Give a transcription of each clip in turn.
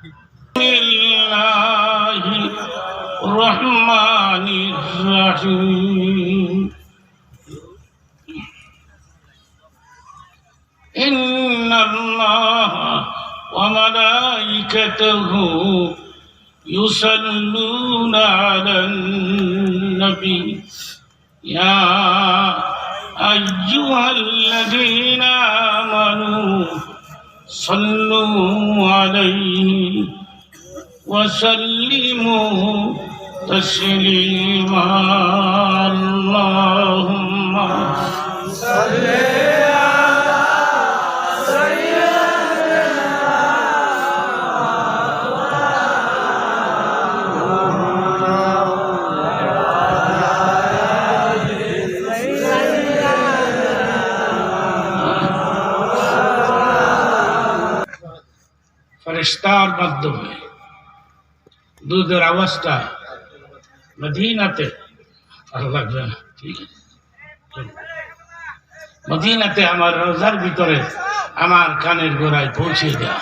বিসমিল্লাহির রহমানির রহিম ইন্নাল্লাহা ওয়া মালাইকাতাহু ইউসাল্লুনা আলান নবী ইয়া আইয়ুহাল্লাযীনা আমানু সাল্লু আলাইহি ওয়া সাল্লিমু তাসলিমা আল্লাহুম্মা সাল্লি ফেরেশতার মাধ্যমে দুধের আওয়াজটা মদিনাতে ভালো লাগবে না, ঠিক আছে, মদিনাতে আমার রোজার ভিতরে আমার কানের গোড়ায় পৌঁছে দেওয়া।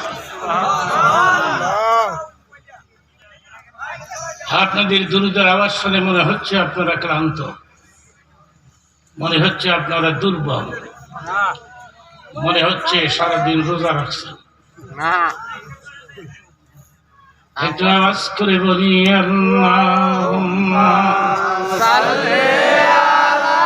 আপনাদের দুরুদের আওয়াজ শুনে মনে হচ্ছে আপনারা ক্লান্ত, মনে হচ্ছে আপনারা দুর্বল, মনে হচ্ছে সারাদিন রোজা রাখছেন। একটু আওয়াজ করে বলি আল্লাহুম্মা সাল্লি আলা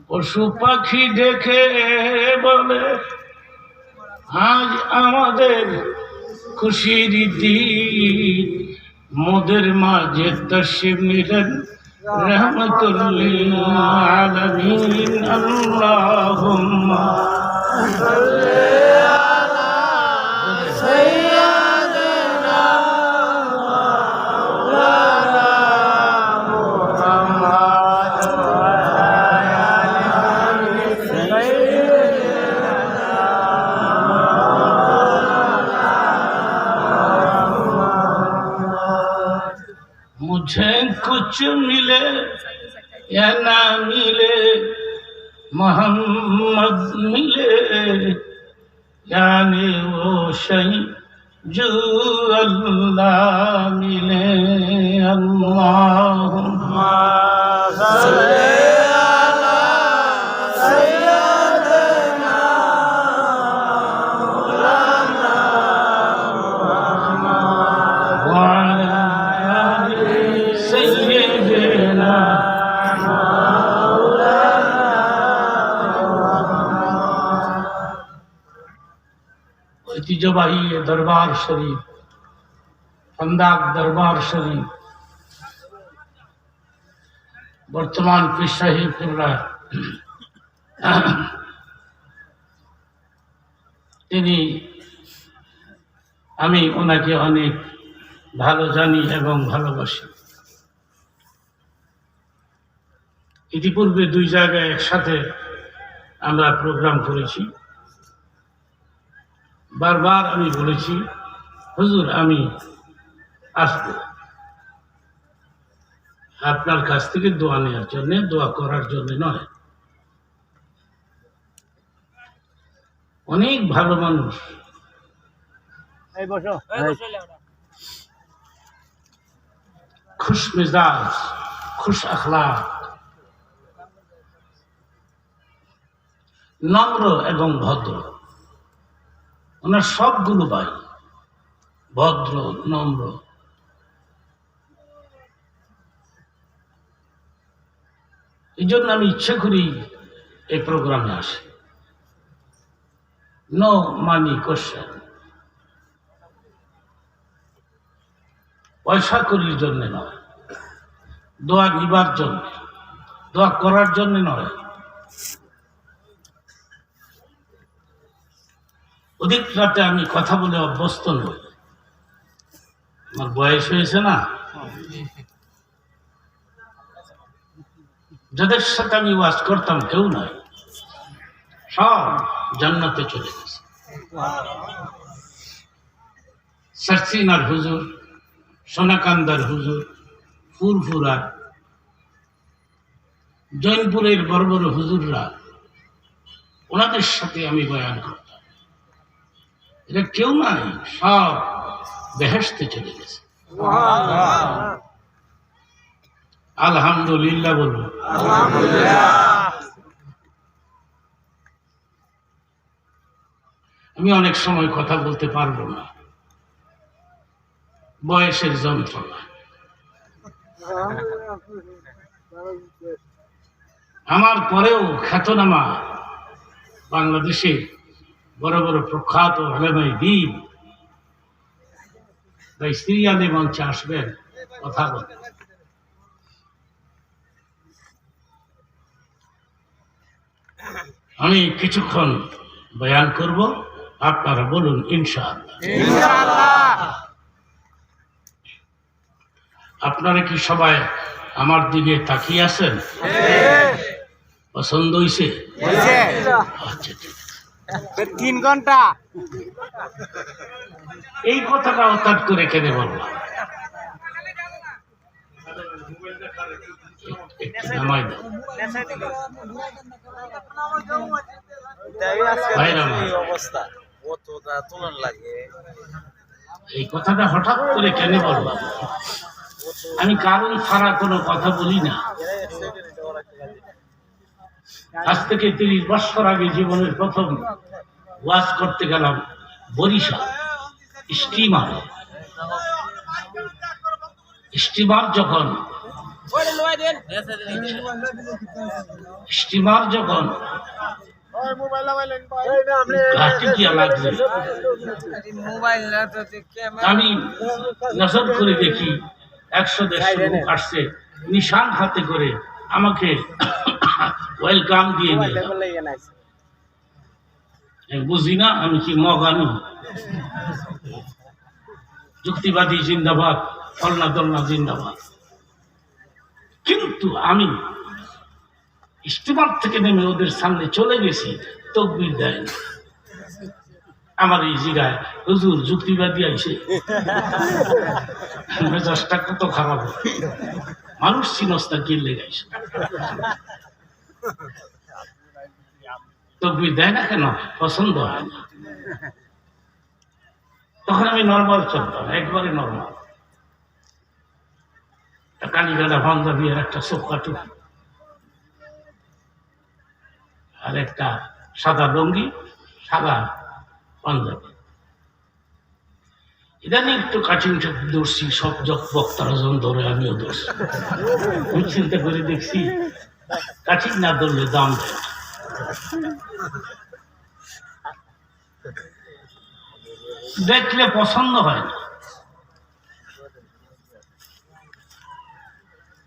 পশু পাখি দেখে বলে আজ আমাদের খুশির দিন, মোদের মাঝে তশরিফ নিলেন রহমতুল লিল আলামিন। আল্লাহুম্মা সাল্লি আলা সাইয়্যিদিনা মাওলানা মুহাম্মদ ওয়া আলা আলি मुझे कुछ मिले या ना मिले, मोहम्मद मिले यानी वो शई जो अल्लाह मिले। अल्लाहुम्मा सल्ली अला सय्यिदिना मौलाना मुहम्मद व अला ঐতিহ্যবাহী দরবার শরীফ, ফন্দাক দরবার শরীফ, বর্তমান পীর সাহেবুল্লাহ, তিনি, আমি ওনাকে অনেক ভালো জানি এবং ভালোবাসি। ইতিপূর্বে দুই জায়গায় একসাথে আমরা প্রোগ্রাম করেছি। বারবার আমি বলেছি, হুজুর আমি আসব আপনার কাছ থেকে দোয়া নেওয়ার জন্য, দোয়া করার জন্য নয়। অনেক ভালো মানুষ, খুশ মেজাজ, খুশ আখলাক, নম্র এবং ভদ্র। ওনার সবগুলো ভাই ভদ্র, নম্র। এই জন্য আমি ইচ্ছে করি এই প্রোগ্রামে আসি। নো মানি কোশ্চেন, পয়সা করির জন্য নয়, দোয়া নিবার জন্য, দোয়া করার জন্য নয়। অধিক রাতে আমি কথা বলে অভ্যস্ত নই, আমার বয়স হয়েছে না। যাদের সাথে আমি ওয়াজ করতাম কেউ নয়, সব জান্নাতে চলে গেছে। সারসিনার হুজুর, সোনাকান্দার হুজুর, ফুরফুরা, জৈনপুরের বড় বড় হুজুররা, ওনাদের সাথে আমি বয়ান করতাম। এটা কেউ নাই, সব বেহেশতে চলে গেছে। আলহামদুলিল্লাহ বলুন। আমি অনেক সময় কথা বলতে পারবো না, বয়সের যন্ত্রণা। আমার পরেও খ্যাতনামা বাংলাদেশে বড় বড় প্রখ্যাত আলেমাই দ্বীন সিরিয়ালে মঞ্চে আসবেন, কথা বলবেন। আমি কিছুক্ষণ বয়ান করব, আপনারা বলুন ইনশাআল্লাহ। আপনারা কি সবাই আমার দিকে তাকিয়ে আছেন? পছন্দ হয়েছে? আচ্ছা, ঠিক আছে। 3 ঘন্টা এই কথাটা হঠাৎ করে কেঁদে বললাম। নামাই দাও ভাইরা আমার। এই কথাটা হঠাৎ করে কেন বললাম? আমি কারণ ছাড়া কোনো কথা বলি না। আজ থেকে 30 বছর আগে জীবনের প্রথম ওয়াজ করতে গেলাম বরিশাল স্টিমারে। স্টিমার যখন ঘাটিকিয়া লাগবে, আমি নজর করে দেখি 100-150 লোক আসছে, নিশান হাতে করে আমাকে ওয়েলকাম দিয়ে দিল। বুঝি না আমি কি মগানি। যুক্তিবাদী জিন্দাবাদ, ফলনা দলনা জিন্দাবাদ। কিন্তু আমি স্টিমার থেকে নেমে ওদের সামনে চলে গেছি, তকবীর দেয় না। আমার এই জিগায় হুজুর যুক্তিবাদী আইছে, মেজাজটা কত খারাপ। মানুষ চিনস্তা কিনলে গাইছে, তকবীর দেয় না কেন? পছন্দ হয় না। তখন আমি নর্মাল চলতাম, একবারে নর্মাল। কালীগাড়া পাঞ্জাবি আর একটা চোখা টুপি আর একটা সাদা লুঙ্গি, সাদা পাঞ্জাবি। ইদানিং একটু কাঠিন ধরছি, সব বক্তারা যখন ধরে আমিও ধরছি। আমি চিন্তা করে দেখছি কাঠিন না ধরলে দাম দেয় না। দেখলে পছন্দ হয় না।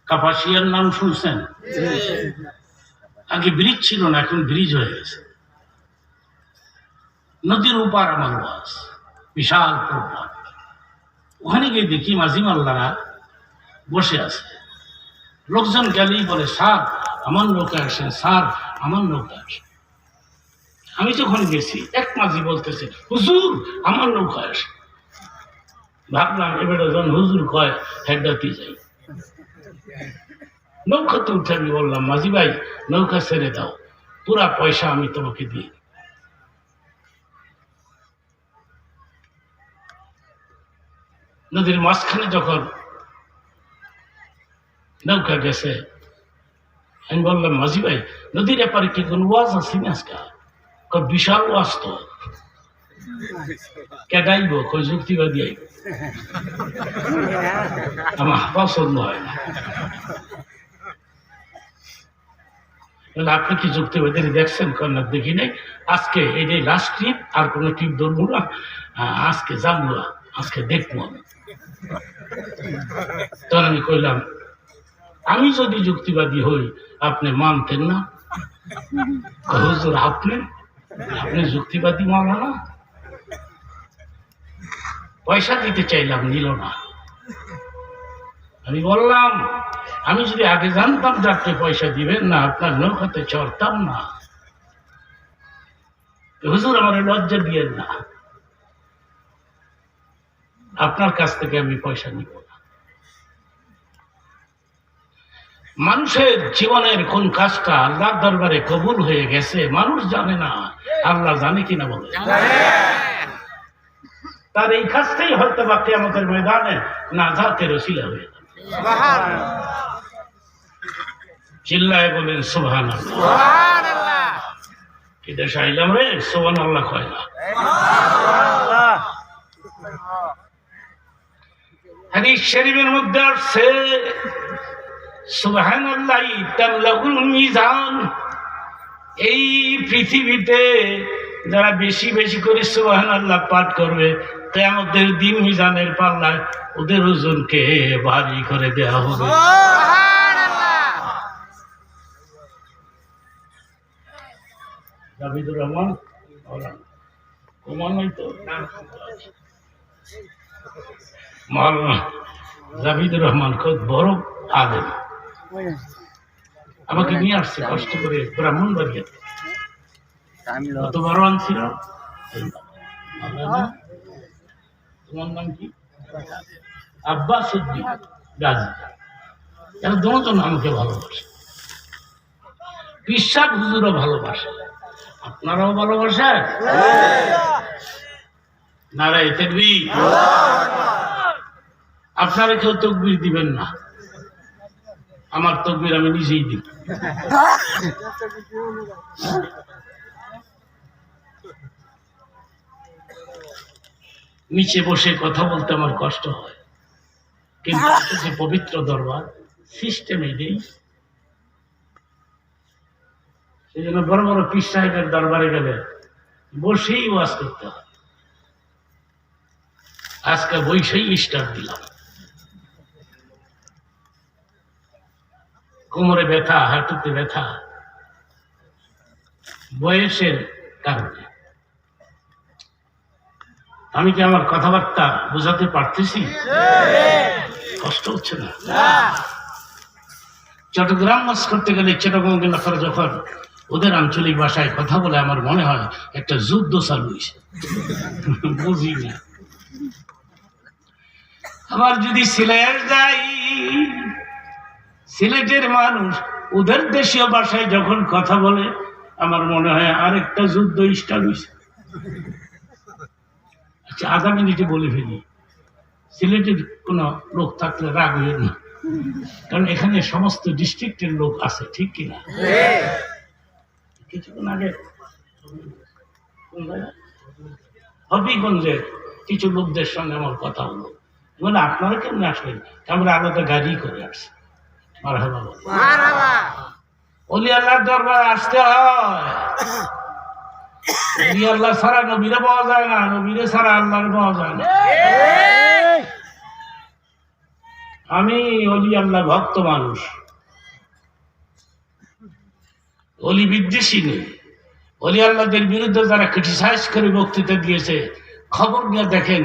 কাপাসিয়ার নাম শুনছেন? আগে ব্রিজ ছিল না, এখন ব্রিজ হয়ে গেছে। নদীর উপার আমার ওয়াজ, বিশাল প্রোগ্রাম। ওখানে গিয়ে দেখি মাঝি মাল্লারা বসে আছে। লোকজন গেলেই বলে, স্যার আমার নৌকা আসেন, স্যার আমার নৌকা আসেন। আমি যখন গেছি, এক মাঝি বলতেছে, হুজুর আমার নৌকা আসে। ভাবলাম এবারে যখন হুজুর কয় হেডাতে যাই। নৌকাতে উঠে আমি বললাম, মাঝি ভাই নৌকা ছেড়ে দাও, পুরা পয়সা আমি তোমাকে দিই। নদীর মাঝখানে যখন নৌকা গেছে, আমি বললাম, মাঝি ভাই নদীর ব্যাপারে কি কোন ওয়াজ আছে না? আজকে বিশাল ওয়াজ তো, কেডাইব? কই যুক্তিবাদী আইব, আমার পছন্দ হয় না। আপনি কি যুক্তিবাদী দেখছেন? কন্যা দেখি নাই। আজকে এটাই লাস্ট ট্রিপ, আর কোনো ট্রিপ ধরবো না। আজকে যাবো, আজকে দেখবো আমি। তখন আমি কইলাম, আমি যদি যুক্তিবাদী হই আপনি মানতেন না? হুজুর আপনি যুক্তিবাদী মানো না? পয়সা দিতে চাইলাম, নিল না। আমি বললাম, আমি যদি আগে জানতাম যে আপনি পয়সা দিবেন না, আপনার নৌকাতে চড়তাম না। হুজুর আমার লজ্জা দিয়েন না, আপনার কাছ থেকে আমি পয়সা নিব না। মানুষের জীবনের কোন কাজটা আল্লাহর দরবারে কবুল হয়ে গেছে মানুষ জানে না, আল্লাহ জানে কিনা বলে। তার এই কাজটাই হয়তো বা কিয়ামতের ময়দানে নাজাতের ওসিলা হয়ে যাবে। চিল্লায় বলেন সুবহানাল্লাহ। কি দেশে আইলাম রে, সুবহানাল্লাহ কয় না। হাদিস শরীফের মধ্যে আসছে সুবহানাল্লাহি তামলাউল মিজান। এই পৃথিবীতে যারা বেশি বেশি করে সুবহানাল্লাহ পাঠ করবে কিয়ামতের দিন মিজানের পাল্লায় ওদের ওজনকে ভারী করে দেওয়া হবে। জাবিদুর রহমান কুমার নাই তো মাওলানা জাবিদুর রহমান খুব বড় আলেম, আমাকে নিয়ে আসছে কষ্ট করে ব্রাহ্মণবাড়িয়াতে। কত বড় আনছিল। তোমার নাম কি? আব্বাস উদ্দিন গাজী। এরা দুজন আমাকে ভালোবাসে, বিশ্বাস হুজুরও ভালোবাসে, আপনারাও ভালোবাসেন। নারায়ে তাকবীর। আপনারা কেউ তাকবীর দিবেন না, আমার তাকবীর আমি নিজেই দিব। নিচে বসে কথা বলতে আমার কষ্ট হয়, কিন্তু যে পবিত্র দরবার সিস্টেম এটাই। সেই জন্য বড় বড় পীর সাহেবের দরবারে গেলে বসেই ওয়াজ করতে হয়। আজকে বৈশাই স্টার্ট দিলাম, কোমরে ব্যথা, হাঁটুতে ব্যথা, বয়সের কারণে। আমি কি আমার কথাবার্তা বোঝাতে পারতেছি? কষ্ট হচ্ছে না? চট্টগ্রাম মাস করতে গেলে চট্টগ্রাম যখন ওদের আঞ্চলিক ভাষায় কথা বলে আমার মনে হয় একটা যুদ্ধ চালু হয়েছে, বুঝি না। আবার যদি সিলেট যাই, সিলেটের মানুষ ওদের দেশীয় ভাষায় যখন কথা বলে আমার মনে হয় আরেকটা যুদ্ধ স্টার্ট হয়েছে। আচ্ছা, আধা মিনিটে বলে ফেলি, সিলেটের কোনো লোক থাকলে রাগ হইল না, কারণ এখানে সমস্ত ডিস্ট্রিক্টের লোক আছে, ঠিক কিনা? কিছুক্ষণ আগে হবিগঞ্জের কিছু লোকদের সঙ্গে আমার কথা হলো, মানে আপনারা কেমন আসলেন? আমরা আলাদা গাড়ি করে আসছি। মারহাবা। ওলি আল্লাহর দরবারে আসতে হয়, ওলি আল্লাহ ছাড়া নবীরে পাওয়া যায় না, নবীরে ছাড়া আল্লাহর পাওয়া যায় না। আমি ওলি আল্লাহ ভক্ত মানুষ, ওলি বিদ্বেষী নেই। ওলি আল্লাহদের বিরুদ্ধে যারা ক্রিটিসাইজ করে বক্তৃতা দিয়েছে, খবর নিয়ে দেখেন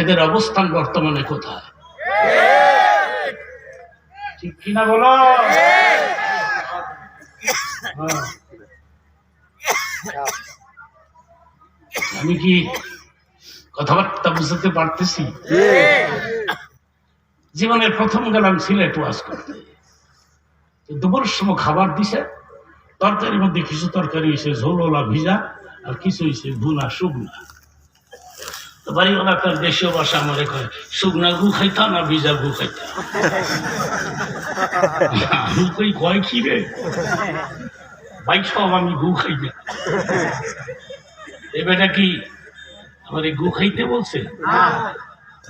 এদের অবস্থান বর্তমানে কোথায়, ঠিক কিনা বলো? আমি কি কথাবার্তা বুঝতে পারতেছি? জীবনের প্রথম গেলাম সিলেট ওয়াজ করতে, দুপুরের সময় খাবার দিছে, তরকারির মধ্যে কিছু তরকারি হয়েছে ঝোলওয়ালা ভিজা, আর কিছু হয়েছে ভুনা শুকনা। তো বাড়িওয়ালা তার দেশীয় ভাষা আমারে কয়, শুকনা গু খাইতা না ভিজা গু খাইতা? আমি কই কয় কি রে ভাই, সব আমি গু খাই না। এবারটা কি আমার গু খাইতে বলছে?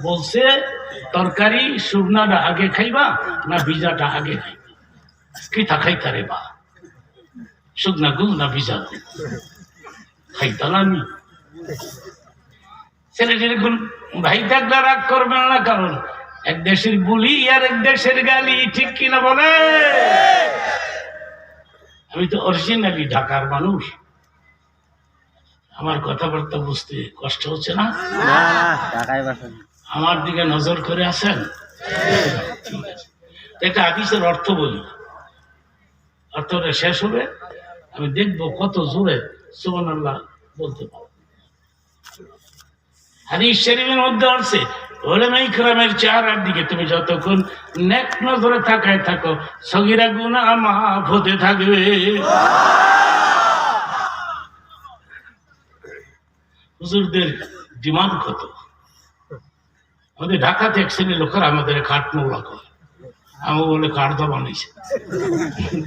বলছে তরকারি শুকনাটা আগে খাইবা না ভিজাটা আগে খাইবা? কিতা খাইতা রে বা, শুকনা গু না ভিজা গু? খাইতা না আমি। ছেলেটির ভাই থাকলে রাগ করবেন না, কারণ এক দেশের বুলি আর এক দেশের গালি, ঠিক কিনা বলে? আমি তো অরিজিনালি ঢাকার মানুষ, আমার কথাবার্তা বুঝতে কষ্ট হচ্ছে না? আমার দিকে নজর করে আছেন? একটা হাদিসের অর্থ বলি, অর্থটা শেষ হবে, আমি দেখবো কত জোরে সুবহানাল্লাহ বলতে পারো। হাদিস শরীফের মধ্যে আছে ওলামায়ে কেরামের চেহারার দিকে তুমি যতক্ষণ নেক নজরে তাকায় থাকো সগীরা গুনাহ মাফ হতে থাকবে। হুজুরদের ডিমান্ড কত? আমাদের ঢাকাতে এক শ্রেণীর লোকেরা আমাদের কাঠ মোল্লা করে, আমি বলে কাঠটা বানাইছে,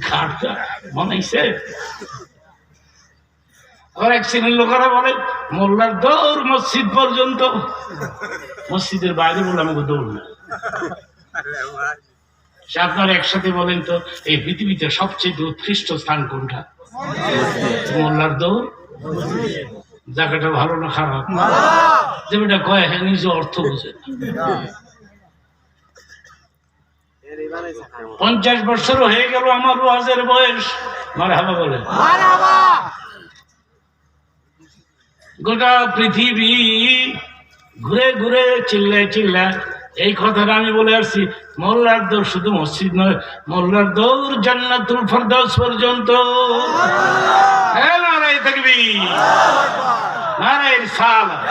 কাঠটা বানাইছে। আবার এক শ্রেণীর লোকেরা বলে মোল্লার দৌড় মসজিদ পর্যন্ত, মসজিদের বাইরে বলে আমাকে দৌড় না। আপনারা একসাথে বলেন তো এই পৃথিবীতে সবচেয়ে উৎকৃষ্ট স্থান কোনটা? মোল্লার দৌড়। জায়গাটা ভালো না খারাপ? যেটা কয় হ্যাঁ নিজে অর্থ বুঝে। 50 বছরও হয়ে গেল আমার ওয়াজের বয়স। মারহাবা বলেন। গোটা পৃথিবী ঘুরে ঘুরে চিল্লায় চিল্লায় এই কথাটা আমি বলে আসছি, মোল্লার দৌড় শুধু মসজিদ নয়, মোল্লার দৌড় জান্নাতুল ফেরদাউস পর্যন্ত। নারায়ে তাকবীর, নারায়ে রিসালাত।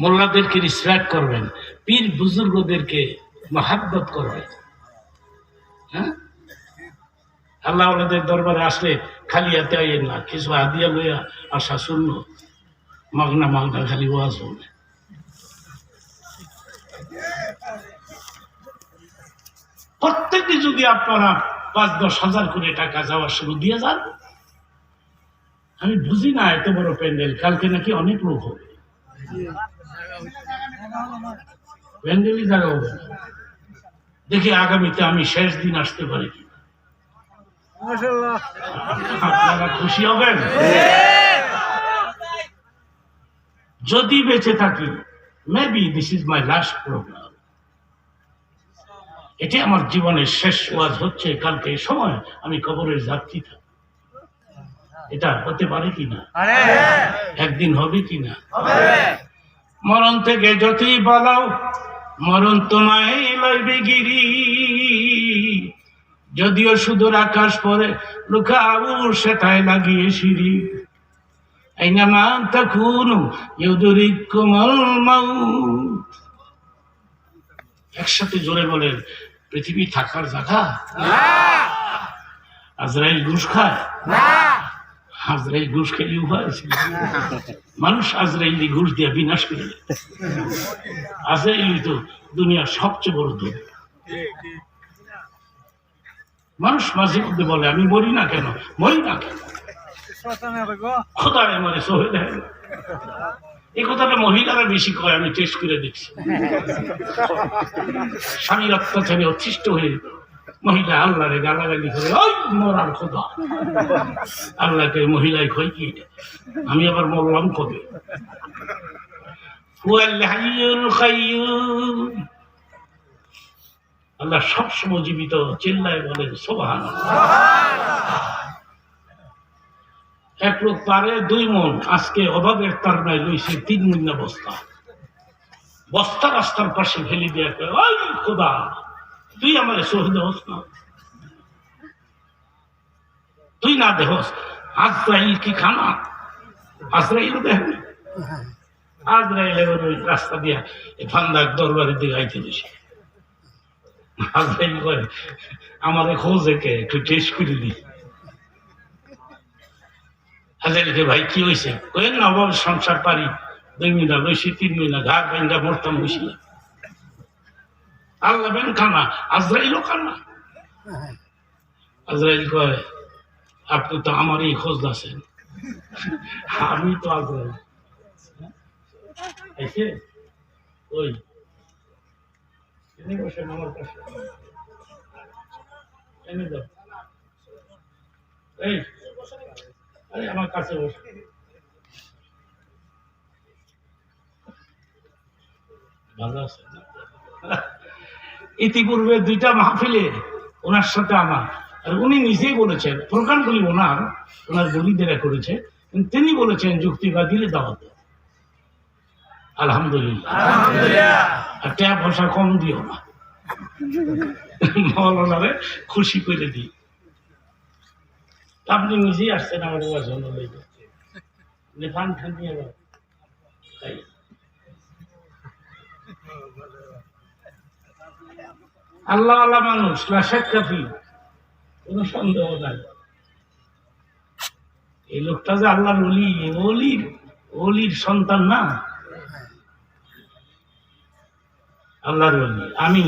মোল্লাদেরকে রিসপেক্ট করবেন, পীর বুজুর্গদেরকে মহাব্বত করবেন। হ্যাঁ, আল্লাহ ওনাদের দরবারে আসলে খালি হাতে আইয়েন না, কিছু হাদিয়া লইয়া আসা শূন্য, মাগনা মাগনা খালি ওয়াজ হবে। প্রত্যেকে যদি আপনারা 5-10 হাজার করে টাকা যাওয়ার শুরু দিয়ে যান, আমি বুঝি না এত বড় প্যান্ডেল কালকে নাকি অনেক লোক হবে। প্যান্ডেলই জায়গা হবে না। দেখি আগামীতে আমি শেষ দিন আসতে পারি কি। আপনারা খুশি হবেন যদি বেঁচে থাকি। Maybe this is my last program. এটি আমার জীবনের শেষ ওয়াজ হচ্ছে। কালকে এই সময় আমি কবরের যাত্রী থাকি। এটা হতে পারে কিনা? একদিন হবে কিনা? মরণ থেকে যতই পালাও মরণ তোমায় লইবে গিরি। যদিও সুদূর আকাশ পরে লুকাবো সেটাই লাগিয়ে সিঁড়ি। আইনামা তাকুনু ইউদরিকুমুল মাউত। একসাথে জোরে বলেন, পৃথিবী থাকার জায়গা? আজরাইল ঘুষ খায়? আজরাইল ঘুষ খেলে উপায় ছিল? মানুষ আজরাইলি ঘুষ দিয়ে বিনাশ করে। আজরাইলি তো দুনিয়ার সবচেয়ে বড় দোষ। মানুষ মাঝে মধ্যে বলে আমি মরি না কেন, মরি না কেন, খোদারে মরে সহে দেয়। এই কথাটা মহিলারা বেশি কয়, আমি টেস্ট করে দেখছি। স্বামীর অত্যাচারে অতিষ্ঠ হয়ে মহিলা আল্লাহরে গালাগালি করে, ওই মরার খোদা। আল্লাহকে মহিলায় কয় কি? আমি আবার মরলাম কবে? আল্লাহ সবসময় জীবিত। চিল্লায় বলেন সুবহানাল্লাহ। এক লোক পারে 2 মণ, আজকে অভাবের তার নাই লইছে 3 মণ বস্তা। বস্তা রাস্তার পাশে ফেলে দিয়ে কয়, ওই খোদা তুই আমার শহীদ হোস না, তুই না দেহস। আজরাইল কি খানা? আজরাইল দেখেন, আজরাইলের ওই রাস্তা দিয়া ফান্দাক দরবারের দিকে আইতে দিছে। আজরাইল করে আমাদের খোঁজে কে একটু টেস্ট করে দি। আজরাইলকে ভাই কি হয়েছে? কয়েন না অভাব সংসার পারি, 2 মহিনা লইছি, 3 মহিনা ঘাট ভাঙ্গা মরতাম বসি। আল্লাহ বেন খানা, আজরাইলও খানা। আজরাইল কয় আপনি তো আমারই খোঁজ আছেন, আমি তো আজরাইল। আইছে ওই এনে বসেন আমার কাছে, এনে দাও। এই আরে আমার কাছে বসে। ভালো আছে? ইতিপূর্বে 2টা মাহফিলে ওনার সাথে আমার, আর উনি নিজেই বলেছেন, প্রোগ্রামগুলি ওনার বলিদেরা করেছে, তিনি বলেছেন যুক্তিবাদীরে দাওয়াত। আলহামদুলিল্লাহ। আর ট্যাপ ভাষা কম দিও না। মৌলানারে খুশি করে দিই। আপনি নিজেই আসছেন আমার জন্য ফান খান নিয়ে তাই আল্লাহ আল্লাহ মানুষ লাশের কাফি, কোনো সন্দেহ নাই। এই লোকটা যে আল্লাহর অলির সন্তান না, আল্লাহর অলি। আমি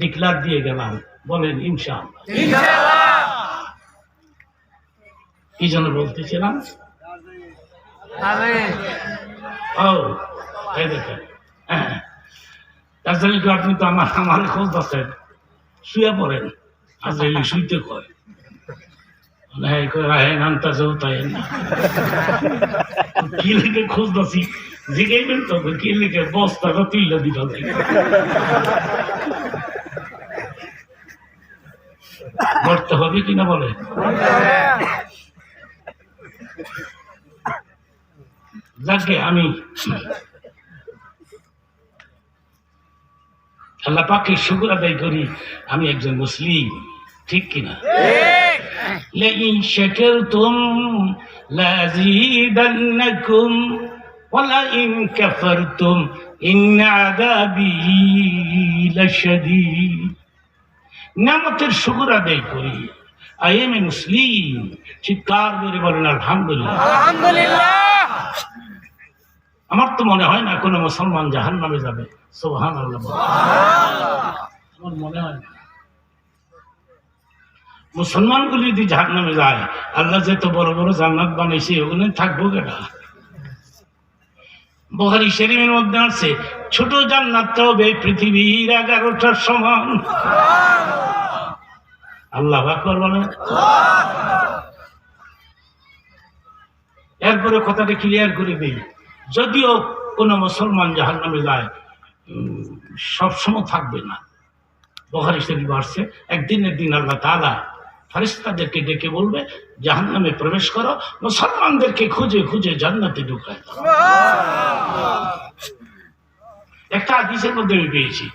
ডিক্লার দিয়ে গেলাম, বলেন ইনশাআল্লাহ। কি জন্য বলতেছিলাম? এই দেখেন, আপনি তো আমার খোঁজ দছেন, শুয়ে পড়েন। আজরাইল শুইতে কয় কি লিখে খোঁজ দাসি জিগাইবেন তো কি লিখে বস্তাটা তুইলা দিল করতে হবে কিনা বলে। যাকে আমি আল্লাহ পাকের শুকর আদায় করি আমি একজন মুসলিম, ঠিক কিনা? লাইন শাকারতুম লাযীদান্নাকুম ওয়া লাইন কাফারতুম ইন্না আযাবী লাশাদীদ। নিয়ামতের শুকর আদায় করি, আই এম এ মুসলিম। চিৎকার করে বলেন আলহামদুলিল্লাহ। আলহামদুলিল্লাহ। আমার তো মনে হয় না কোনো মুসলমান জাহান্নামে যাবে। সুবহানাল্লাহ। আমার মনে হয় না মুসলমানগুলি যদি জাহান্নামে যায়, আল্লাহ যে তো বড় বড় জান্নাত বানাইছে ওখানে থাকবো কেনা? বুখারী শরীফের মধ্যে আছে ছোট জান্নাতটা হবে পৃথিবীর 11টার সমান। আল্লাহু আকবার বলেন। এরপরে কথাটা ক্লিয়ার করে দিই, যদিও কোনো মুসলমান জাহান্নামে যায় সবসময় থাকবে না। বুখারী শরীফে আসছে একদিন আল্লাহ তাআলা ফেরেশতাদেরকে ডেকে বলবে জাহান্নামে প্রবেশ করো, মুসলমানদেরকে খুঁজে খুঁজে জান্নাতে ঢুকায় দাও। একটা হাদিসের মধ্যে আমি পেয়েছি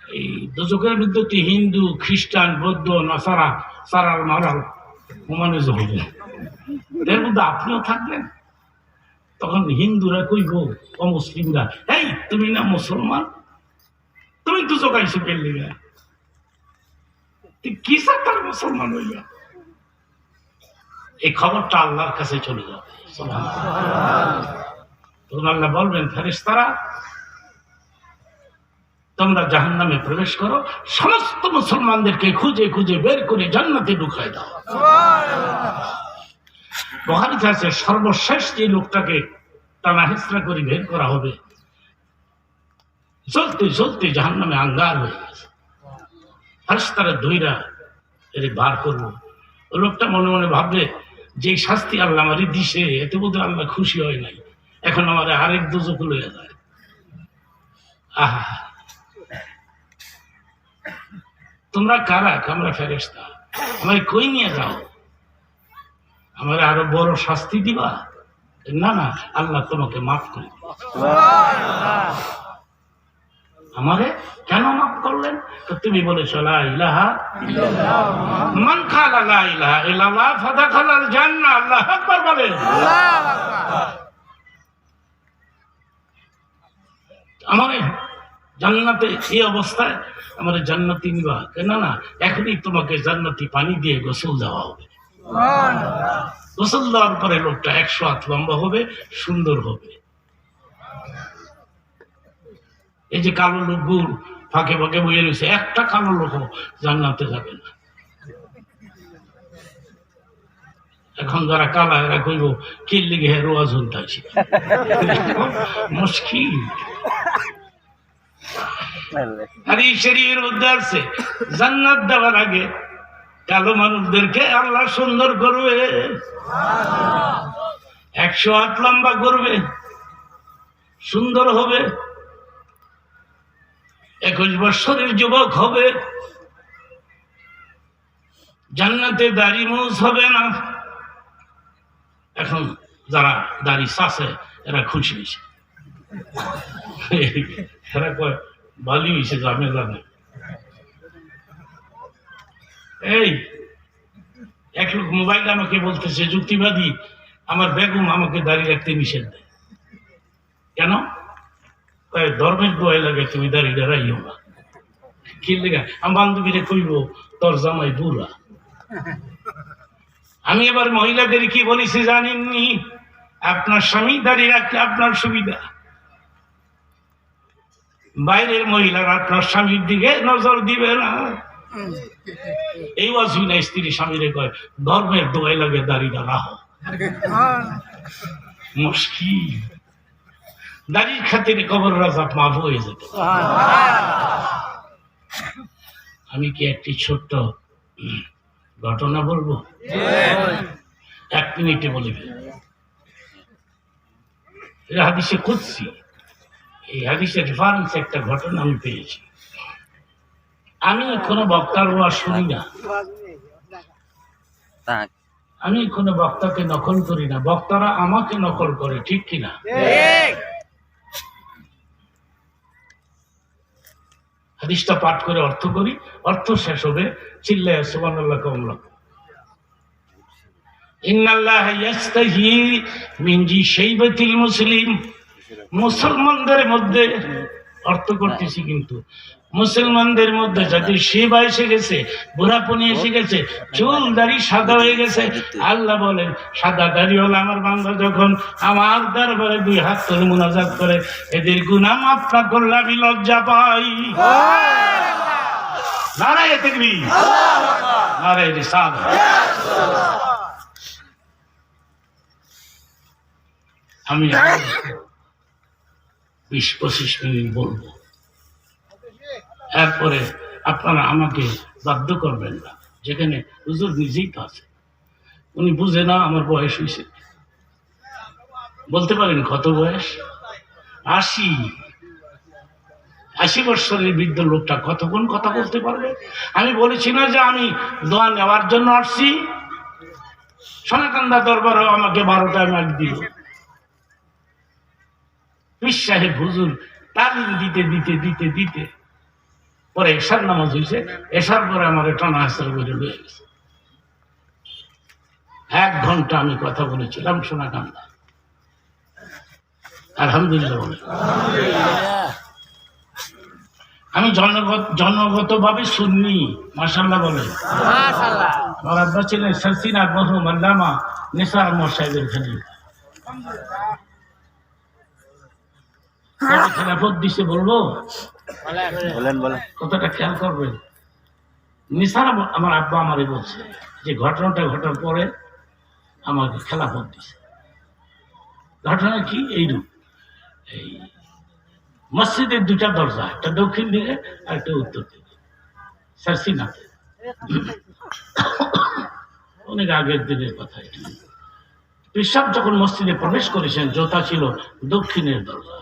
এই দোজখের মধ্যে হিন্দু, খ্রিস্টান, বৌদ্ধ, নাসারা, সারার মারাল হুমানুজ হবে, এর মধ্যে আপনিও থাকবেন। তখন হিন্দুরা কইব অমুসলিমরা, এই তুমি না মুসলমান, তুমি দুজক আইসো পেলি না, কি সাতার মুসলমান হইল? এই খবরটা আল্লাহর কাছে চলে যাবে। তখন আল্লাহ বলবেন ফেরেশতারা তোমরা জাহান্নামে প্রবেশ করো, সমস্ত মুসলমানদেরকে খুঁজে খুঁজে বের করে জান্নাতে ঢুকায় দাও। বুখারীতে আছে সর্বশেষ যে লোকটাকে টানা হেঁচড়া করে বের করা হবে, চলতে চলতে জাহান্নামে আঙ্গার হয়ে গেছে। ফেরেশতারা ধইরা এর বার করবো। ও লোকটা মনে মনে ভাববে যে শাস্তি আল্লাহ আমারই দিছে, এতে বোধহয় আল্লাহ খুশি হয় নাই, এখন আমার আরেক দোজখ লইয়া যায়। আহা, তোমরা কারা? আমরা ফেরেশতা, আমার কই নিয়ে যাও, আমার আরো বড় শাস্তি দিবা? না না, আল্লাহ তোমাকে মাফ করে দিবা। আমারে কেন মাফ করলেন? তুমি বলেছো লা ইলাহা ইল্লাল্লাহ, মান কালা লা ইলাহা ইল্লাল্লাহ ফাদাখালাল জান্নাহ। আল্লাহু আকবার বলেন। আল্লাহু আকবার। আমারে জান্নাতে এই অবস্থায় আমারে জান্নাতি নিবা? কেন না, এখনই তোমাকে জান্নাতি পানি দিয়ে গোসল দেওয়া হবে। সুবহানাল্লাহ। গোসল দেওয়ার পরে লোকটা 100 হাত লম্বা হবে, সুন্দর হবে। এই যে কালো লোকগুলো ফাঁকে ফাঁকে বইয়ে রয়েছে, একটা কালো লোক জান্নাতে যাবে না। এখন যারা কালা এরা কইব কি লিগে রোয়া ঝুলতাছি, মুশকিল। হাদিস শরীফের মধ্যে আছে জান্নাত দেওয়ার আগে কালো মানুষদেরকে আল্লাহ সুন্দর করবে, 100 হাত লম্বা করবে, সুন্দর হবে, 21 বছরের যুবক হবে, জান্নাতে দাড়ি মুছ হবে না। এখন যারা দাড়ি চাষে এরা খুশি হয়েছে, এরা কয় বালি হয়েছে, জামে জানে এই এক লোক মোবাইল আমাকে বলতেছে যুক্তিবাদী আমার বেগম আমাকে দাঁড়িয়ে রাখতে নিষেধ দেয়। কেন? ধর্মের দোয়াই লাগে তুমি দাঁড়িয়ে দাঁড়াইও না। কি লেগা? আমার বান্ধবীরে কইব তোর জামাই বুড়া। আমি এবার মহিলাদের কি বলেছি জানেননি? আপনার স্বামী দাঁড়িয়ে রাখলে আপনার সুবিধা, বাইরের মহিলারা আপনার স্বামীর দিকে নজর দিবে না। এই ওয়াজই না স্ত্রী স্বামীরে কয় ধর্মের দোয়াই লাগে দাঁড়িয়ে রাখো। মুশকিল, দাড়ির খাতিরে কবর রাজা মাফ হয়ে যেত। আমি কি একটি ছোট্ট ঘটনা বলবো? 1 মিনিটে বলে ফেলবো। হাদিসে কুদসি, এই হাদিসের রেফারেন্স একটা ঘটনা আমি পেয়েছি। আমি কোনো বক্তার ওয়াজ শুনি না, আমি কোনো বক্তাকে নকল করি না, বক্তারা আমাকে নকল করে, ঠিক কিনা? হাদিসটা পাঠ করে অর্থ করি, অর্থ শেষ হবে চিল্লায় সুবহানাল্লাহ কমলা। ইন্নাল্লাহ ইয়াস্তাহি মিন জি শাইবাতিল মুসলিম, মুসলমানদের মধ্যে অর্থ করতেছি, কিন্তু মুসলমানদের মধ্যে যাদের সেবা এসে গেছে, বুড়াপনি এসে গেছে, চুল দাড়ি সাদা হয়ে গেছে, আল্লাহ বলেন সাদা দাড়ি হলো আমার বান্দা যখন আমার দরবারে 2 হাত তুলে মুনাজাত করে এদের গুনাহ মাফ না করলে আমি লজ্জা পাই। নারায়ে তাকবীর, নারায়ে রিসালাত। আমি 20-25 মিনিট বলবো, এরপরে আপনারা আমাকে বাধ্য করবেন না। যেখানে হুজুর নিজেই তো আছে, উনি বুঝে না আমার বয়স হয়েছে। বলতে পারেন কত বয়স? 80 বছরের বৃদ্ধ লোকটা কতক্ষণ কথা বলতে পারবে? আমি বলেছি না যে আমি দোয়া নেওয়ার জন্য আসছি? সোনাকান্দা দরবারও আমাকে 12টায় মাইক দিল। পীর সাহেব হুজুর তালিম দিতে দিতে দিতে দিতে পরে এশার নামাজ হয়েছে, এশার পরে আমার টানা হাসর বেরিয়ে হয়ে গেছে। 1 ঘন্টা আমি কথা বলেছিলাম সোনাকান্দা। আলহামদুলিল্লাহ বলে। আমি জন্মগত ভাবে সুন্নি, মাশাআল্লাহ বলে। আমার আব্বা ছিলেন সালসিনা মরহুম আল্লামা নিসার আহমদ সাহেবের খলিফা। খেলাফত দিছে বলবো, কথাটা খেয়াল করবেন। নিসার আমার আব্বা আমারে বলছে যে ঘটনাটা ঘটার পরে আমাকে খেলাফত দিছে। ঘটনা কি? এইরূপ, এই মসজিদের 2টা দরজা, একটা দক্ষিণ দিকে আর একটা উত্তর দিকে, সারসিনাতে। অনেক আগের দিনের কথা এটা। পেশাব যখন মসজিদে প্রবেশ করেছেন জোতা ছিল দক্ষিণের দরজায়,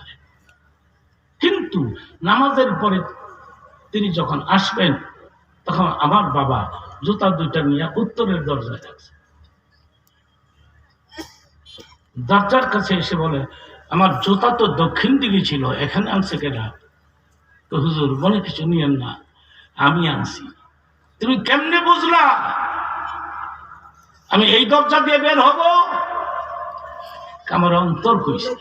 কিন্তু নামাজের পরে তিনি যখন আসবেন তখন আমার বাবা জুতা 2টা নিয়ে উত্তরের দরজায় রাখছে। দরজার কাছে এসে বলে আমার জুতা তো দক্ষিণ দিকে ছিল, এখানে আনছে কেনা? তো হুজুর মনে কিছু নিয়েন না, আমি আনছি। তুমি কেমনে বুঝলা আমি এই দরজা দিয়ে বের হব? আমার অন্তর কইছে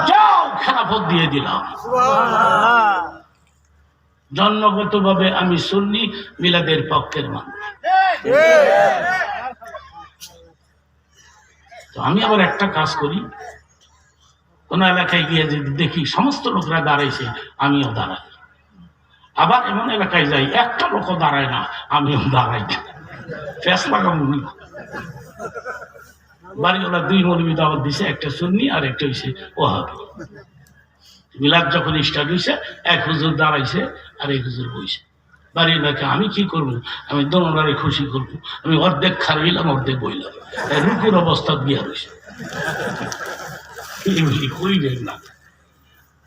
যাও, খেলাফত দিয়ে দিলাম। জন্মগত ভাবে আমি সুন্নি, মিলাদের পক্ষের মানুষ। তো আমি আবার একটা কাজ করি, কোন এলাকায় গিয়ে যদি দেখি সমস্ত লোকরা দাঁড়াইছে আমিও দাঁড়াই। আবার এমন এলাকায় যাই একটা লোকও দাঁড়ায় না, আমিও দাঁড়াই। ফেস লাগাবো না। বাড়িওয়ালা 2 মৌলবী দাওয়াত দিছে, একটা সুন্নি আর একটা হইছে ওয়াহাবি। মিলাদ যখন স্টার্ট হয়েছে, 1 হুজুর দাঁড়াইছে আর 1 হুজুর বইছে। বাড়ির এলাকা আমি কি করবো? আমি দোনোটারে খুশি করবো। আমি অর্ধেক খারাইলাম, অর্ধেক বইলাম, রুকুর অবস্থা দিয়া রয়েছে। কইবেন না,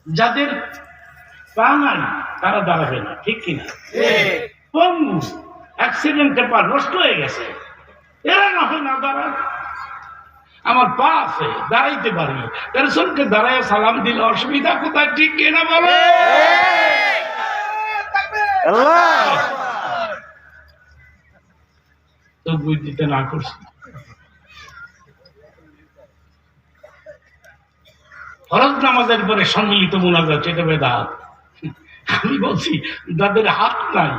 যাদের পা নাই তারা দাঁড়াবে না, ঠিক কিনা? পঙ্গু, অ্যাক্সিডেন্টে পা নষ্ট হয়ে গেছে, এরা না হয় না দাঁড়ায়। আমার পা আছে, দাঁড়াইতে পারি, পেরেশনকে দাঁড়ায় সালাম দিলে অসুবিধা কোথায়, ঠিক কিনা বলে? তকবীর দিতে না করছি। ফরজ নামাজের পরে সম্মিলিত মুনাজাত এটা বেদাত। আমি বলছি যাদের হাত নাই,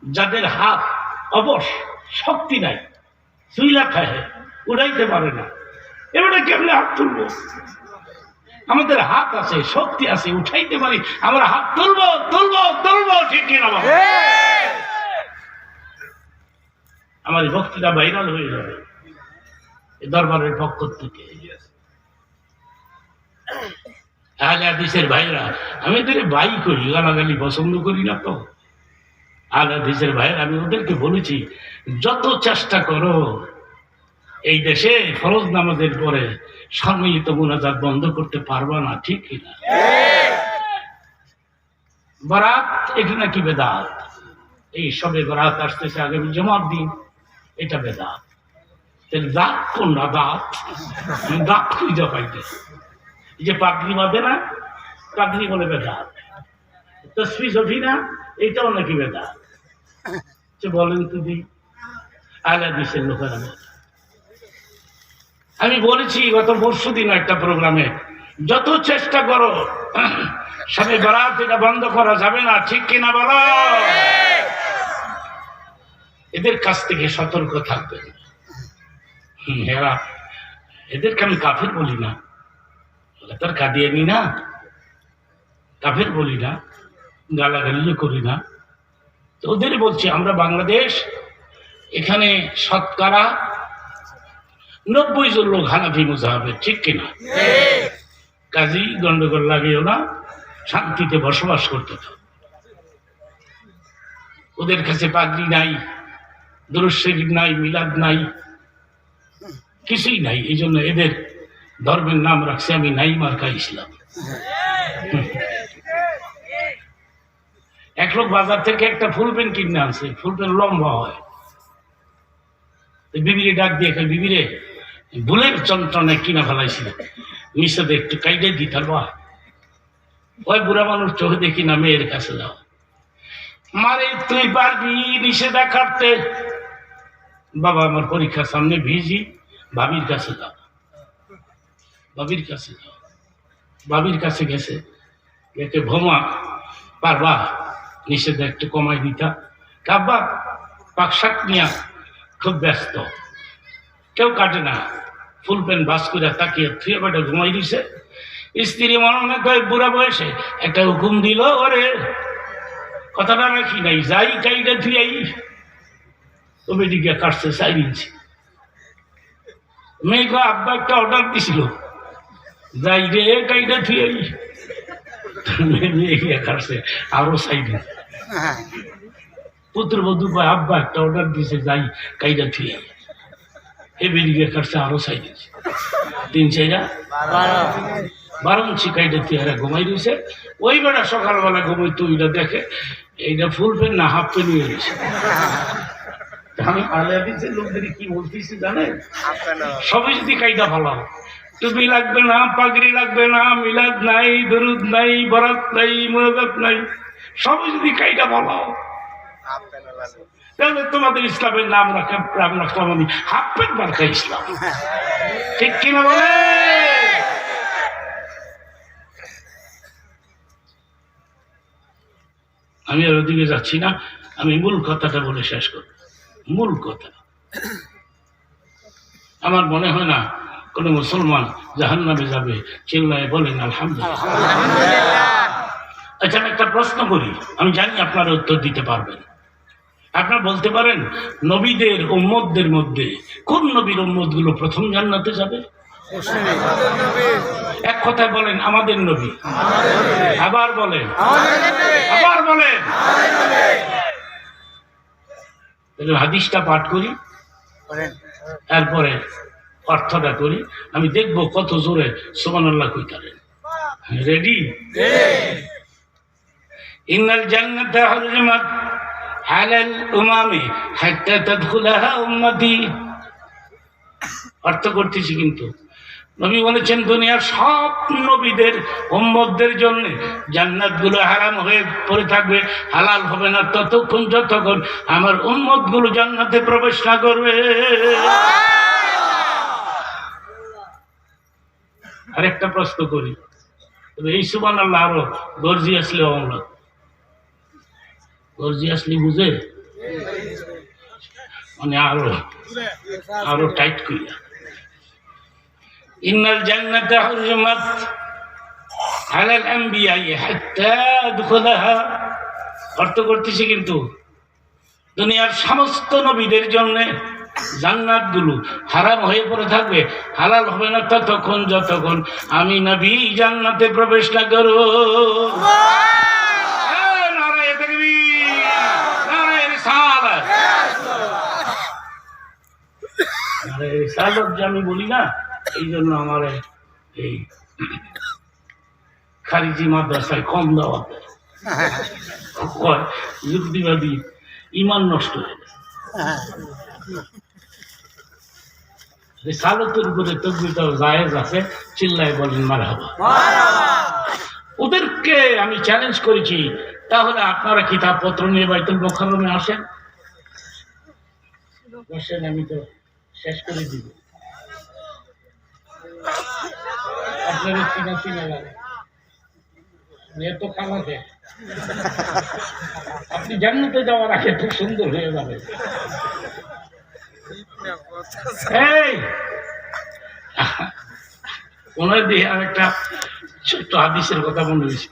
যাদের হাত অবশ, শক্তি নাই, সুইলা খায়, উড়াইতে পারে না, এবারে কেমনে হাত তুলবো? আমাদের হাত আছে, শক্তি আছে, উঠাইতে পারি, আমরা হাত তুলবো তুলবো তুলবো, ঠিক কিনা বাবা? আমার এই বক্তৃতা ভাইরাল হয়ে যাবে দরবারের পক্ষ থেকে। আহলে হাদিসের ভাইরা, আমি এদের ভাই করি, গালাগালি পছন্দ করি না তো। আহলে হাদিসের ভাইরা, আমি ওদেরকে বলেছি যত চেষ্টা করো এই দেশে ফরজ নামাজের পরে সম্মিলিত মুনাজাত বন্ধ করতে পারবা না, ঠিক কিনা? বারাত এটা নাকি বেদাত, এই সবে বারাত আসতেছে আগামী জুমার দিন, এটা বেদাত। দাঁত কোনটা? দাঁত দাঁত খুঁজে পাইতে, এই যে পাগড়ি বাঁধে না, পাগড়ি বলে বেদাত। তসবিহ জঠি না, এইটাও নাকি বেদাত। বলেন তুমি আহলে হাদিসের লোকেরা। আমি বলেছি গত পরশুদিন একটা প্রোগ্রামে, যত চেষ্টা করো সবে বারাত এটা বন্ধ করা যাবে না, ঠিক কিনা বলো? এদের কাছ থেকে সতর্ক থাকবেন। এরা, এদেরকে আমি কাফের বলি না, তার কাদিয়ানি না, কাফের বলি না, গালাগালিও করি না। তো ওদের বলছি আমরা বাংলাদেশ, এখানে শতকরা 90 জন লোক হানাফি মুজাহাবের, ঠিক কিনা? কাজী গন্ডগোল লাগিও না, শান্তিতে বসবাস করতে থাকো। ওদের কাছে পাগড়ি নাই, দুরূদ শরীফ নাই, মিলাদ নাই, কিছুই নাই। এই জন্য এদের ধর্মের নাম রাখছে আমি নাই মার্কা ইসলাম। এক লোক বাজার থেকে একটা ফুল পেন কিনে আনছে, ফুল পেন লম্বা হয়, বিবিরে ডাক দিয়ে খাই, বিবিরে ভুলের যন্ত্রণায় কিনা ফেলাইছিল, নিষেধে একটু কাইডে দিতে পারবা? ওই বুড়া মানুষ চোখে দেখি না, মেয়ের কাছে যাও, মারে তুই পারবি নিষেধা কাটতে? বাবা আমার পরীক্ষার সামনে ভিজি, ভাবির কাছে যাও, ভাবির কাছে যাও। ভাবির কাছে গেছে, একে ভোমা পারবা নিষেধা একটু কমাই দিতা? কাব্বা পাকশাক নিয়া খুব ব্যস্ত, কেউ কাটে না, ফুল প্যান্ট বাস করে তাকিয়ে থুয়ে বেটা ঘুমাই দিছে। স্ত্রী মনে করে বুড়া বয়সে একটা হুকুম দিল, ওরে কথাটা রাখি নাই, যাই কাইটা থুয়াই ও বেটিকে কাটছে 4 ইঞ্চি। মেয়েকে আব্বা একটা অর্ডার দিছিল, যাই রে কাইটা থুয়াই, মেয়ে গিয়ে কাটছে আরো 4 ইঞ্চি। পুত্রবধূ কয় আব্বা একটা অর্ডার দিছে, যাই কাইটা থুয়াই, এ বেটিকে কাটছে আরো 4 ইঞ্চি, 3 4 12 ইঞ্চি কাইটা থুয়া ঘুমাই দিয়েছে। ওই বেটা সকালবেলা ঘুমাই তো ওইটা দেখে এইটা ফুল পেন না হাফ পেন হয়ে গেছে। আমি আহলে হাদিসের লোকদের কি বলতেছি জানেন? সবই যদি কাইদা ভালো, টুপি লাগবে না, পাগড়ি লাগবে না, মিলাদ নাই, দরুদ নাই, বরাত নাই, মুনাজাত নাই, সবই যদি কাইদা ভালো, তাহলে তোমাদের ইসলামের নাম রাখলাম আমি হাফ পেন মার্কা ইসলাম, ঠিক কিনা বলে? আমি আর ওদিকে যাচ্ছি না, আমি মূল কথাটা বলে শেষ করব। মূল কথা, আমার মনে হয় না কোন মুসলমান জাহান্নামে যাবে, চিল্লায় বলেন আলহামদুলিল্লাহ। আচ্ছা আমি একটা প্রশ্ন করি, আমি জানি আপনারা উত্তর দিতে পারবেন। আপনারা বলতে পারেন নবীদের উম্মতদের মধ্যে কোন নবীর উম্মত গুলো প্রথম জান্নাতে যাবে? এক কথায় বলেন আমাদের নবী। আবার বলেন, আবার বলেন। হাদিসটা পাঠ করি, এরপরে অর্থটা করি, আমি দেখব কত জোরে সুবহানাল্লাহ কইতারেন। রেডি? ইন্নাল জান্নাতা হুররিমাত আলাল উমামি হাত্তা তাদখুলাহা উম্মতি। অর্থ করতেছি কিন্তু নবী বলেছেন দুনিয়ার সব নবীদের উম্মতদের জন্য জান্নাতগুলো হারাম হয়ে পড়ে থাকবে, হালাল হবে না ততক্ষণ যতক্ষণ আমার উম্মতগুলো জান্নাতে প্রবেশ না করবে। আরেকটা প্রশ্ন করি, এই সুবহানাল্লাহ আরো গর্জি আসলে আমরা গর্জি আসলে বুঝে মানে আরো টাইট করিয়া ইন্নাল জান্নাতা হুরমাত আলাল আম্বিয়া হাত্তা দুখলাহা। অর্থ করতেছি কিন্তু দুনিয়ার সমস্ত নবীদের জন্য জান্নাতগুলো হারাম হয়ে পড়ে থাকবে, হালাল হবে না ততক্ষণ যতক্ষণ আমি নবী জান্নাতে প্রবেশ না করব। নারায়ে তাকবীর, নারায়ে রিসালাত। নারায়ে রিসালাত যে আমি বলি না, এই জন্য আমার এই খারিজি মাদ্রাসায় কম দেওয়া যুক্তিবাদী ইমান নষ্ট হয়ে যায়। রিসালাতের উপরে তাকবীরটা জায়েজ আছে, চিল্লায় বলেন মারহাবা। ওদেরকে আমি চ্যালেঞ্জ করেছি, তাহলে আপনারা কিতাবপত্র নিয়ে বাইতুল মুকাররমে আসেন, আমি তো শেষ করে দিব। আপনাদের চিনা চিনা লাগে এত খামাকে, আপনি জান্নাতে যাওয়ার আগে খুব সুন্দর হয়ে যাবে। এই ওনার দিয়ে আর একটা ছোট্ট হাদিসের কথা মনে হয়েছে।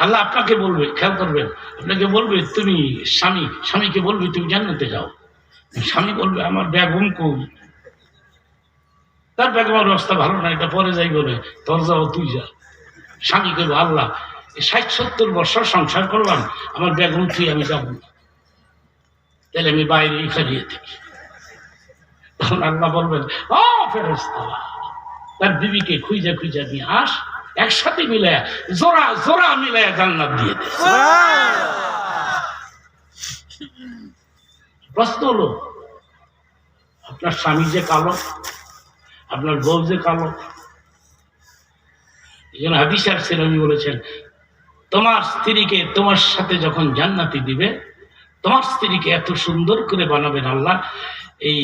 আল্লাহ আপনাকে বলবে, খেয়াল করবেন, আপনাকে বলবে তুমি স্বামীকে বলবে তুমি জান্নাতে যাও। স্বামী বলবে আমার বেগম কই, তার বেগমের অবস্থা ভালো না, এটা পরে যাই বলে তোর যাও তুই যা। স্বামী কেবল আল্লাহ ৬০-৭০ বছর সংসার করলাম, আমার বেগম তুই আমি যাবো না, তাহলে আমি বাইরেই খালিয়ে থাকি। তখন আল্লাহ বলবেন ও ফেরেশতা, তার বিবিকে খুঁজা খুঁজা নিয়ে আস, একসাথে মিলায়া জোড়া জোড়া মিলায়া জান্নাত দিয়ে দে। প্রশ্ন হলো, আপনার স্বামী যে কালো, আপনার বউ যে কালো, এই জন্য হাদিসে আসছে নবী বলেছেন তোমার স্ত্রীকে তোমার সাথে যখন জান্নাতি দিবে, তোমার স্ত্রীকে এত সুন্দর করে বানাবেন আল্লাহ, এই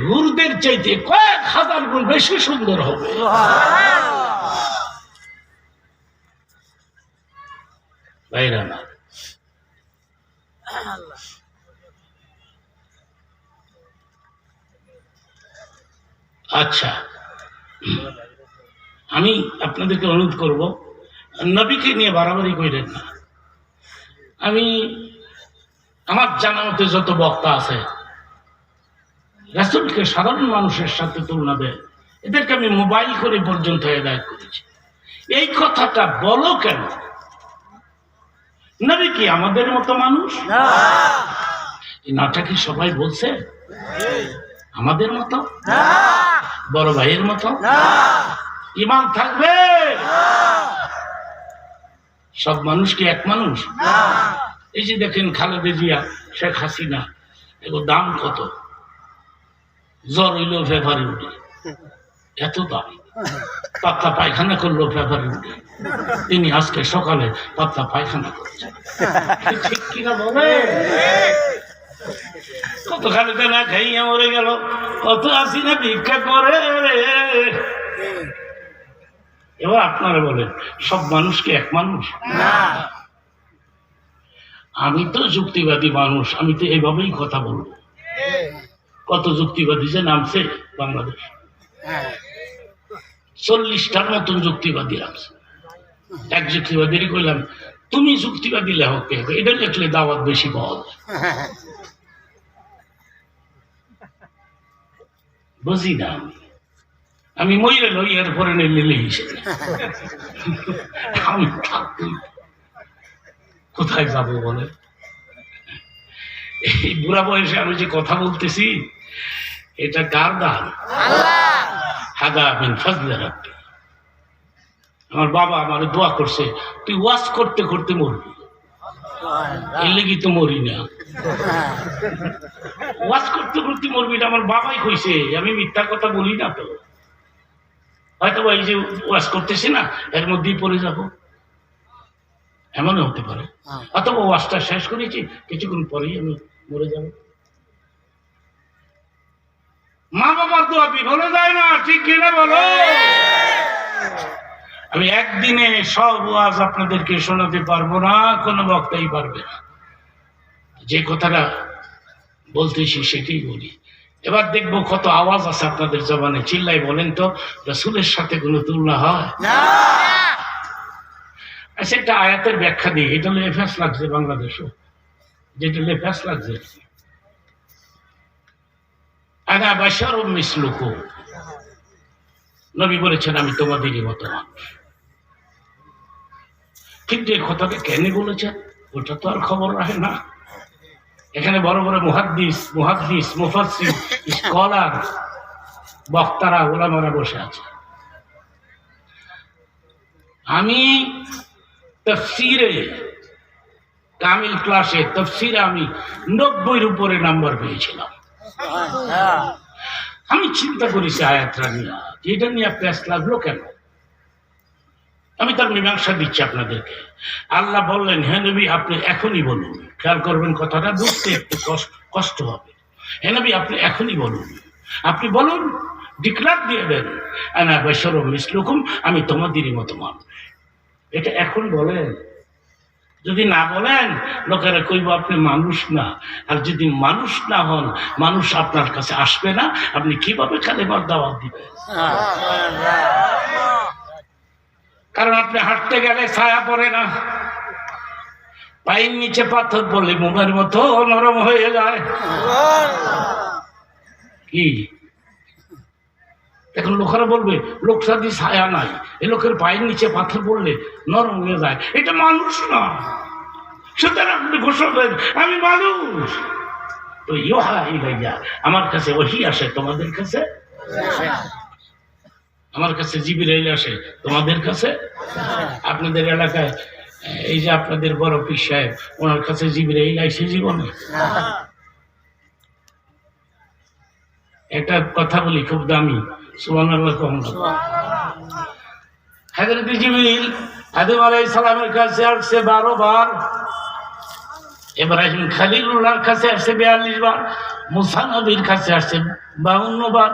হুরদের চাইতে কয়েক হাজার গুণ বেশি সুন্দর হবে। ভাইরা না, আচ্ছা আমি আপনাদেরকে অনুরোধ করব, নবীকে নিয়ে বাড়াবাড়ি করেন না। আমি আমার জানা মতে যত বক্তা আছে রাসূলকে সাধারণ মানুষের সাথে তুলনা দেয়, এদেরকে আমি মোবাইল করে পর্যন্ত হেদায়েত করেছি। এই কথাটা বলো কেন? নবী কি আমাদের মতো মানুষ? এই নাটা কি সবাই বলছে আমাদের মতো, বড় ভাইয়ের মতো? ঈমান থাকবে? সব মানুষ কি এক মানুষ? এই যে দেখেন খালেদা জিয়া, শেখ হাসিনা, এগুলো দাম কত? জ্বর হইল ফেভারে উঠে, এত দাম। পাতলা পায়খানা করলো ফেভারে উঠে, তিনি আজকে সকালে পাতলা পায়খানা করছেন। ঠিক কিনা বলে? কত খালেদা না খাইয়া মরে গেল, কত হাসিনা ভিক্ষা করে। এবার আপনারা বলেন সব মানুষ কি এক মানুষ? আমি তো যুক্তিবাদী মানুষ, আমি তো এইভাবেই কথা বলবো। কত যুক্তিবাদী যে নামছে বাংলাদেশ, 40টার মতন যুক্তিবাদী নামছে। এক যুক্তিবাদীরই কইলাম তুমি যুক্তিবাদী লেখক, এটা লেখলে দাওয়াত বেশি পাওয়া যায়। বুঝি না আমি মইরে লই, এরপরে নিলে হিসেবে আমি কোথায় যাবো বলে? এই বুড়া বয়সে আমি যে কথা বলতেছি, এটা কার দান? হাদা বিন ফজলে রাব্বি। আমার বাবা আমার দোয়া করছে তুই ওয়াজ করতে করতে মরবি, এর লেগে তো মরি না। ওয়াজ করতে করতে মরবি, আমার বাবাই কইছে, আমি মিথ্যা কথা বলি না তো। হয়তো এই যে ওয়াজ করতেছি না, এর মধ্যেই পড়ে যাবো, এমনও হতে পারে। অথবা ওয়াজটা শেষ করেছি, কিছুক্ষণ পরেই আমি মরে যাব। মা বাবার দোয়া বিফলে যায় না, ঠিক কিনা বলো? আমি একদিনে সব ওয়াজ আপনাদেরকে শোনাতে পারবো না, কোনো বক্তাই পারবে না। যে কথাটা বলতেছি সেটাই বলি। এবার দেখবো কত আওয়াজ আছে আপনাদের জবানে, চিল্লাই বলেন তো, রাসূলের সাথে কোনো তুলনা হয় না? আচ্ছা, একটা আয়াতের ব্যাখ্যা দিই। এটা হলে ফ্যাস লাগছে বাংলাদেশও, যেটা হলে ফ্যাস লাগছে। আনা বাশারুম মিসলুকুম, নবী বলেছেন আমি তোমাদেরই মতো মানুষ। কিন্তু এই কথাটা কেন বলেছেন ওটা তো আর খবর রাখে না। এখানে বড় বড় মুহাদ্দিস, মুফাসসির, স্কলার, বক্তারা, ওলামারা বসে আছে। আমি তাফসীরে কামিল ক্লাসে তাফসীরে আমি 90-এর উপরে নাম্বার পেয়েছিলাম। আমি চিন্তা করেছি আয়াতটা নিয়ে, এটা নিয়ে প্যাস লাগলো কেন। আমি তার মীমাংসা দিচ্ছি আপনাদেরকে। আল্লাহ বললেন, হে নবী আপনি এখনই বলুন। খেয়াল করবেন, কথাটা বুঝতে একটু কষ্ট হবে। হে নবী আপনি এখনই বলুন, আপনি বলুন, ডিক্লার দিয়ে দেন, আনা বাশারুম মিসলুকুম, আমি তোমাদেরই মতো মানুষ। এটা এখন বলেন। যদি না বলেন লোকেরা কইব আপনি মানুষ না। আর যদি মানুষ না হন, মানুষ আপনার কাছে আসবে না, আপনি কিভাবে কালেমার দাওয়াত দিবেন? কারণ আপনি হাঁটতে গেলে ছায়া পড়ে না, পায়ের নিচে পাথর পড়লে মোমের মতো নরম হয়ে যায়। কি এখন লোকেরা বলবে, লোক সাথে ছায়া নাই, এ লোকের পায়ের নিচে পাথর পড়লে নরম হয়ে যায়, এটা মানুষ না। সুতরাং আপনি ঘোষণা করেন আমি মানুষ। তো ইউহা ইলাইয়া, আমার কাছে ওহী আসে, তোমাদের কাছে আমার কাছে জিবরাইল আসে, তোমাদের কাছে। আপনাদের এলাকায় এই যে আপনাদের বড় পীর সাহেব, ওনার কাছে জিবরাইল আইছে জীবনে? একটা কথা বলি খুব দামি, সুবহানাল্লাহ কম। হযরত জিবরাইল আদম আলাইহিস সালামের কাছে আসছে 12 বার, ইব্রাহিম খলিলুল্লাহর কাছে আসছে 42 বার, মুসা নবীর কাছে আসছে 52 বার,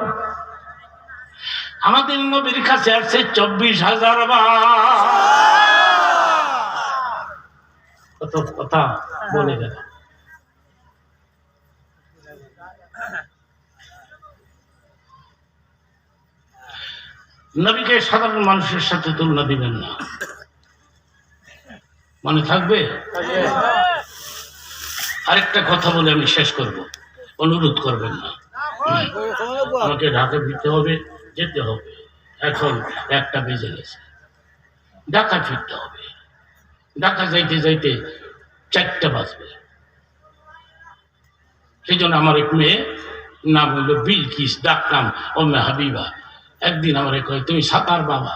আমাদের নবীর কাছে আসছে 24,000 বার। কত কথা বলে গেল। নবীকে সাধারণ মানুষের সাথে তুলনা দিবেন না, মনে থাকবে? আরেকটা কথা বলে আমি শেষ করব, অনুরোধ করবেন না। আমাকে ঢাকা দিতে হবে, যেতে হবে। এখন 1টা বেজে গেছে, ঢাকা ফিরতে হবে। ঢাকা যাইতে যাইতে 4টা বাজবে। সেই জন্য আমার এক মেয়ে, নাম হইল বিলকিস, ডাকনাম ওম্মে হাবিবা, একদিন আমার কয় তুমি সাতার বাবা।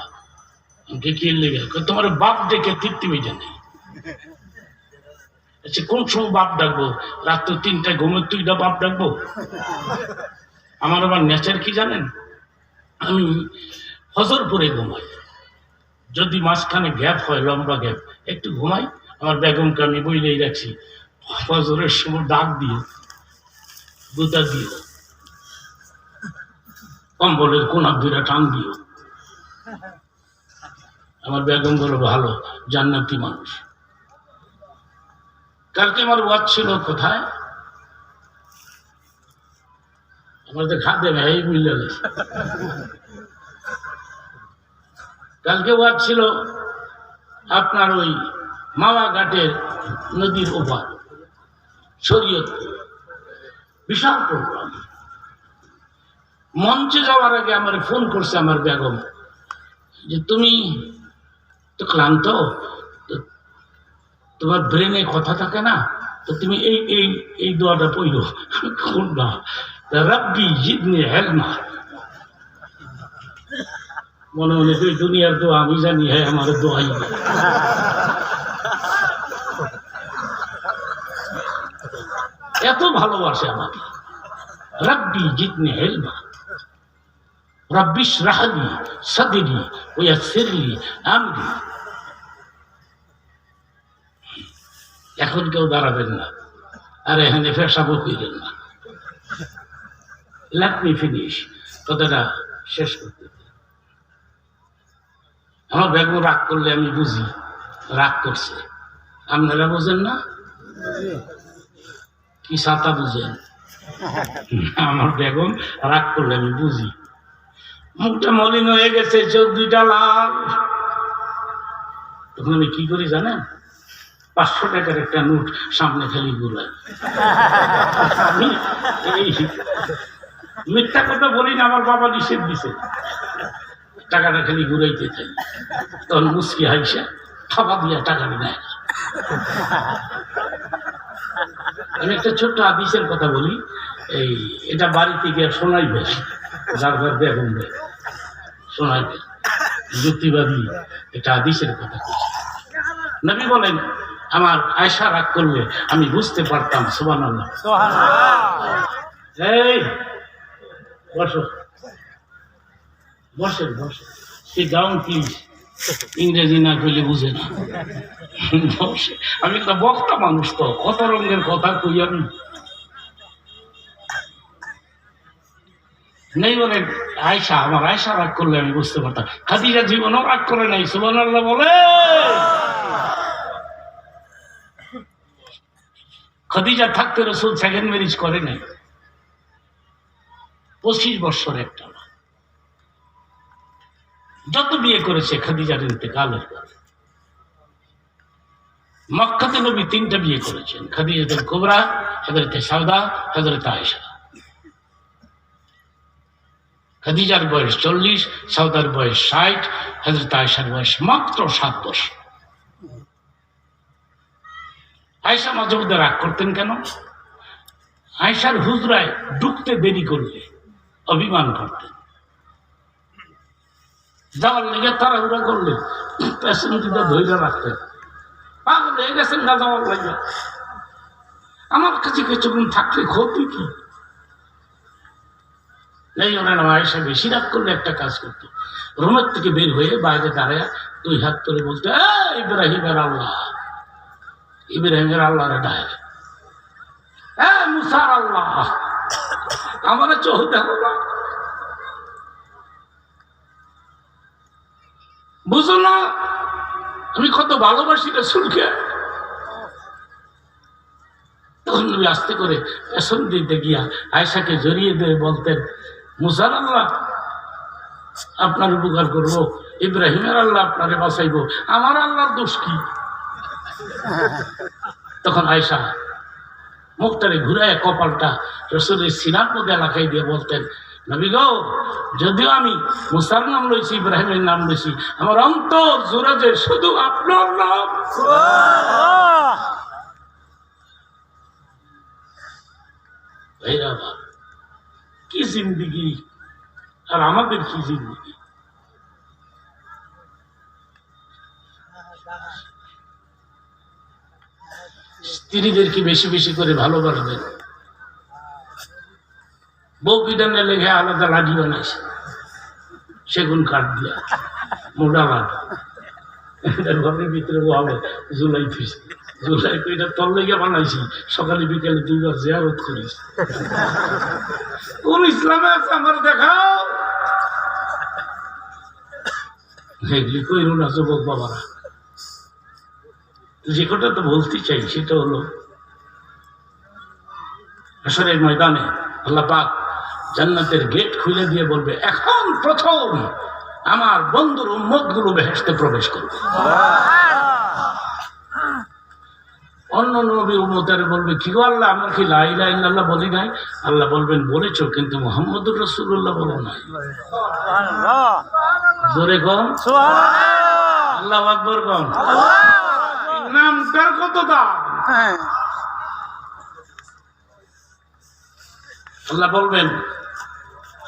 আমাকে কি লেগে তোমার বাপ ডেকে তৃপ্তি জানি। আচ্ছা কোন সময় বাপ ডাকবো? রাত্র 3টায় ঘুমের 2টা বাপ ডাকবো? আমার আবার নেচার কি জানেন, আমি ফজর পরে ঘুমাই। যদি মাঝখানে গ্যাপ হয়, লম্বা গ্যাপ, একটু ঘুমাই। আমার বেগমকে আমি বইলেই রাখছি, ফজরের সময় ডাক দিও, দুটা দিও, কম্বলের কোনা দুইটা টান দিও। আমার বেগম বলো ভালো, জান্নাতি মানুষ। কালকে আমার ওয়াজ ছিল কোথায়, আমাদের খাদ্য ভাই বুঝলে গেছে। কালকে ওয়াজ ছিল আপনার ওই মাওয়া ঘাটের নদীর ওপার, শরীয়তপুর, বিশাল প্রোগ্রাম। মঞ্চে যাওয়ার আগে আমার ফোন করছে আমার বেগম, যে তুমি তো ক্লান্ত, তোমার ব্রেনে কথা থাকে না, তো তুমি এই এই এই দোয়াটা পড়ো। কোনটা? রাব্বি জিদনি ইলমা। মনে মনে করি দুনিয়ার দোয়া আমি জানি, হ্যাঁ আমার দোয়াই। এত ভালোবাসে আমাকে, রব্বি জিদনি ইলমা, রব্বি ইশরাহ লি সাদরি ওয়া ইয়াসসির লি আমরি। এখন কেউ দাঁড়াবেন না, আর এখানে পেশাবও কইলেন না। লেট মি ফিনিশ, কথাটা শেষ করতে। আমার বেগম রাগ করলে আমি বুঝি রাগ করছে, আপনারা বোঝেন না? কি ছাতা বুঝেন? আমার বেগম রাগ করলে আমি বুঝি। মুখটা মলিন হয়ে গেছে, চোখ দুইটা লাল। তখন আমি কি করি জানেন? 500 টাকার একটা নোট সামনে খালি ঘুরাই। মিথ্যা কথা বলি না, আমার বাবা নিষেধ দিছে। টাকাটা খালি ঘুরাইতে চাই, তখন মুসকি হাইসা খাবার দিয়া টাকাটা নেয় না। আমি একটা ছোট্ট হাদিসের কথা বলি, এটা বাড়িতে গিয়ে শোনাইবে, যার যার বেগম শোনাইবে, যুক্তিবাদী এটা হাদিসের কথা বলছি। নবী বলেন, আমার আয়েশা রাগ করলে আমি বুঝতে পারতাম। সুবহানাল্লাহ। এই বসো, বসেন বসেন, সিট ডাউন প্লিজ। ইংরেজি না কইলে বুঝে না। আমি একটা বক্তা মানুষ, তো কত রঙের কথা কই আমি। নেই বলে আয়েশা, আমার আয়েশা রাগ করলে আমি বুঝতে পারতাম। খাদিজা জীবনও রাগ করে নাই। সুবহানাল্লাহ বলে। খাদিজা থাকতে রাসূল সেকেন্ড ম্যারেজ করে নাই। 25 বছর একটা যত বিয়ে করেছে খাদিজার ইন্তেকালের পর। মক্কাতে নবী 3টা বিয়ে করেছেন, খাদিজাতুল কুবরা, হযরত সাউদা, হযরত আয়েশা। খাদিজার বয়স 40, সাউদার বয়স 60, হযরত আয়েশার বয়স মাত্র 7 বছর। আয়েশা মাঝে মধ্যে রাগ করতেন কেন? আয়েশার হুজরায় ঢুকতে দেরি করলে অভিমান করতেন। যাওয়ার লেগে তাড়াহুড়া করলে প্যাসেঞ্জারটা ধৈর্য রাখতেন। পাগল হয়ে গেছেন না যাওয়ার লাগে? আমার কাছে কিছুক্ষণ থাকলে ক্ষতি কি? এই জন্য আয়েশা বেশি রাগ করলে একটা কাজ করতো, রুমের থেকে বের হয়ে বাইরে দাঁড়ায় 2 হাত করে বলতো, ইব্রাহিমের আল্লাহ, ইব্রাহিমের আল্লাহরে ডায়, মুসার আল্লাহ, আমার চৌধা আল্লাহ। বুঝো না আমি কত ভালোবাসি রাসূলকে? তখন নবী আস্তে করে পেছন দিতে গিয়া আয়েশাকে জড়িয়ে দিয়ে বলতেন, মুসার আল্লাহ আপনার উপকার করবো, ইব্রাহিমের আল্লাহ আপনারে বাঁচাইবো, আমার আল্লাহর দোষ কি? তখন আয়েশা মুখটারে ঘুরায় কপালটা রাসূলের সিনার মধ্যে লাগাই দিয়ে বলতেন, নবী গো, যদিও আমি মুসার নাম লইছি, ইব্রাহিমের নাম লইছি, আমার অন্তর জোরে যে শুধু আপনার নাম। কি জিন্দিগি, আর আমাদের কি জিন্দিগি। স্ত্রীদেরকে বেশি বেশি করে ভালোবাসবেন। বউ পিটানের লেগে আলাদা লাঠি বানাইছে, সেগুন কাঠ দিয়া মোটা লাঠি, ঘরের ভিতরে বলে জুলাই ফিস, জুলাই এটা তোর লেগে বানাইছি, সকালে বিকালে 2 বার জিয়ারত করিস। কোন ইসলামে আছে আমার দেখাও? এগুলি কইরো না যুবক বাবারা। যে কথা তো বলতে চাই সেটা হলো, হাশরের ময়দানে আল্লাহ পাক জান্নাতের গেট খুলে দিয়ে বলবে, এখন প্রথম আমার বন্ধুর উম্মত গুলো বেহেশতে প্রবেশ করবে। অন্য নবীর উম্মতের বলবে, কি গো আল্লাহ, আমরা কি লা ইলাহা ইল্লাল্লাহ বলি নাই? আল্লাহ বলবেন, বলেছো কিন্তু মুহাম্মদুর রাসূলুল্লাহ বলো নাই। জোরে কম আল্লাহু আকবার কম। নামটার কত দাম! আল্লাহ বলবেন,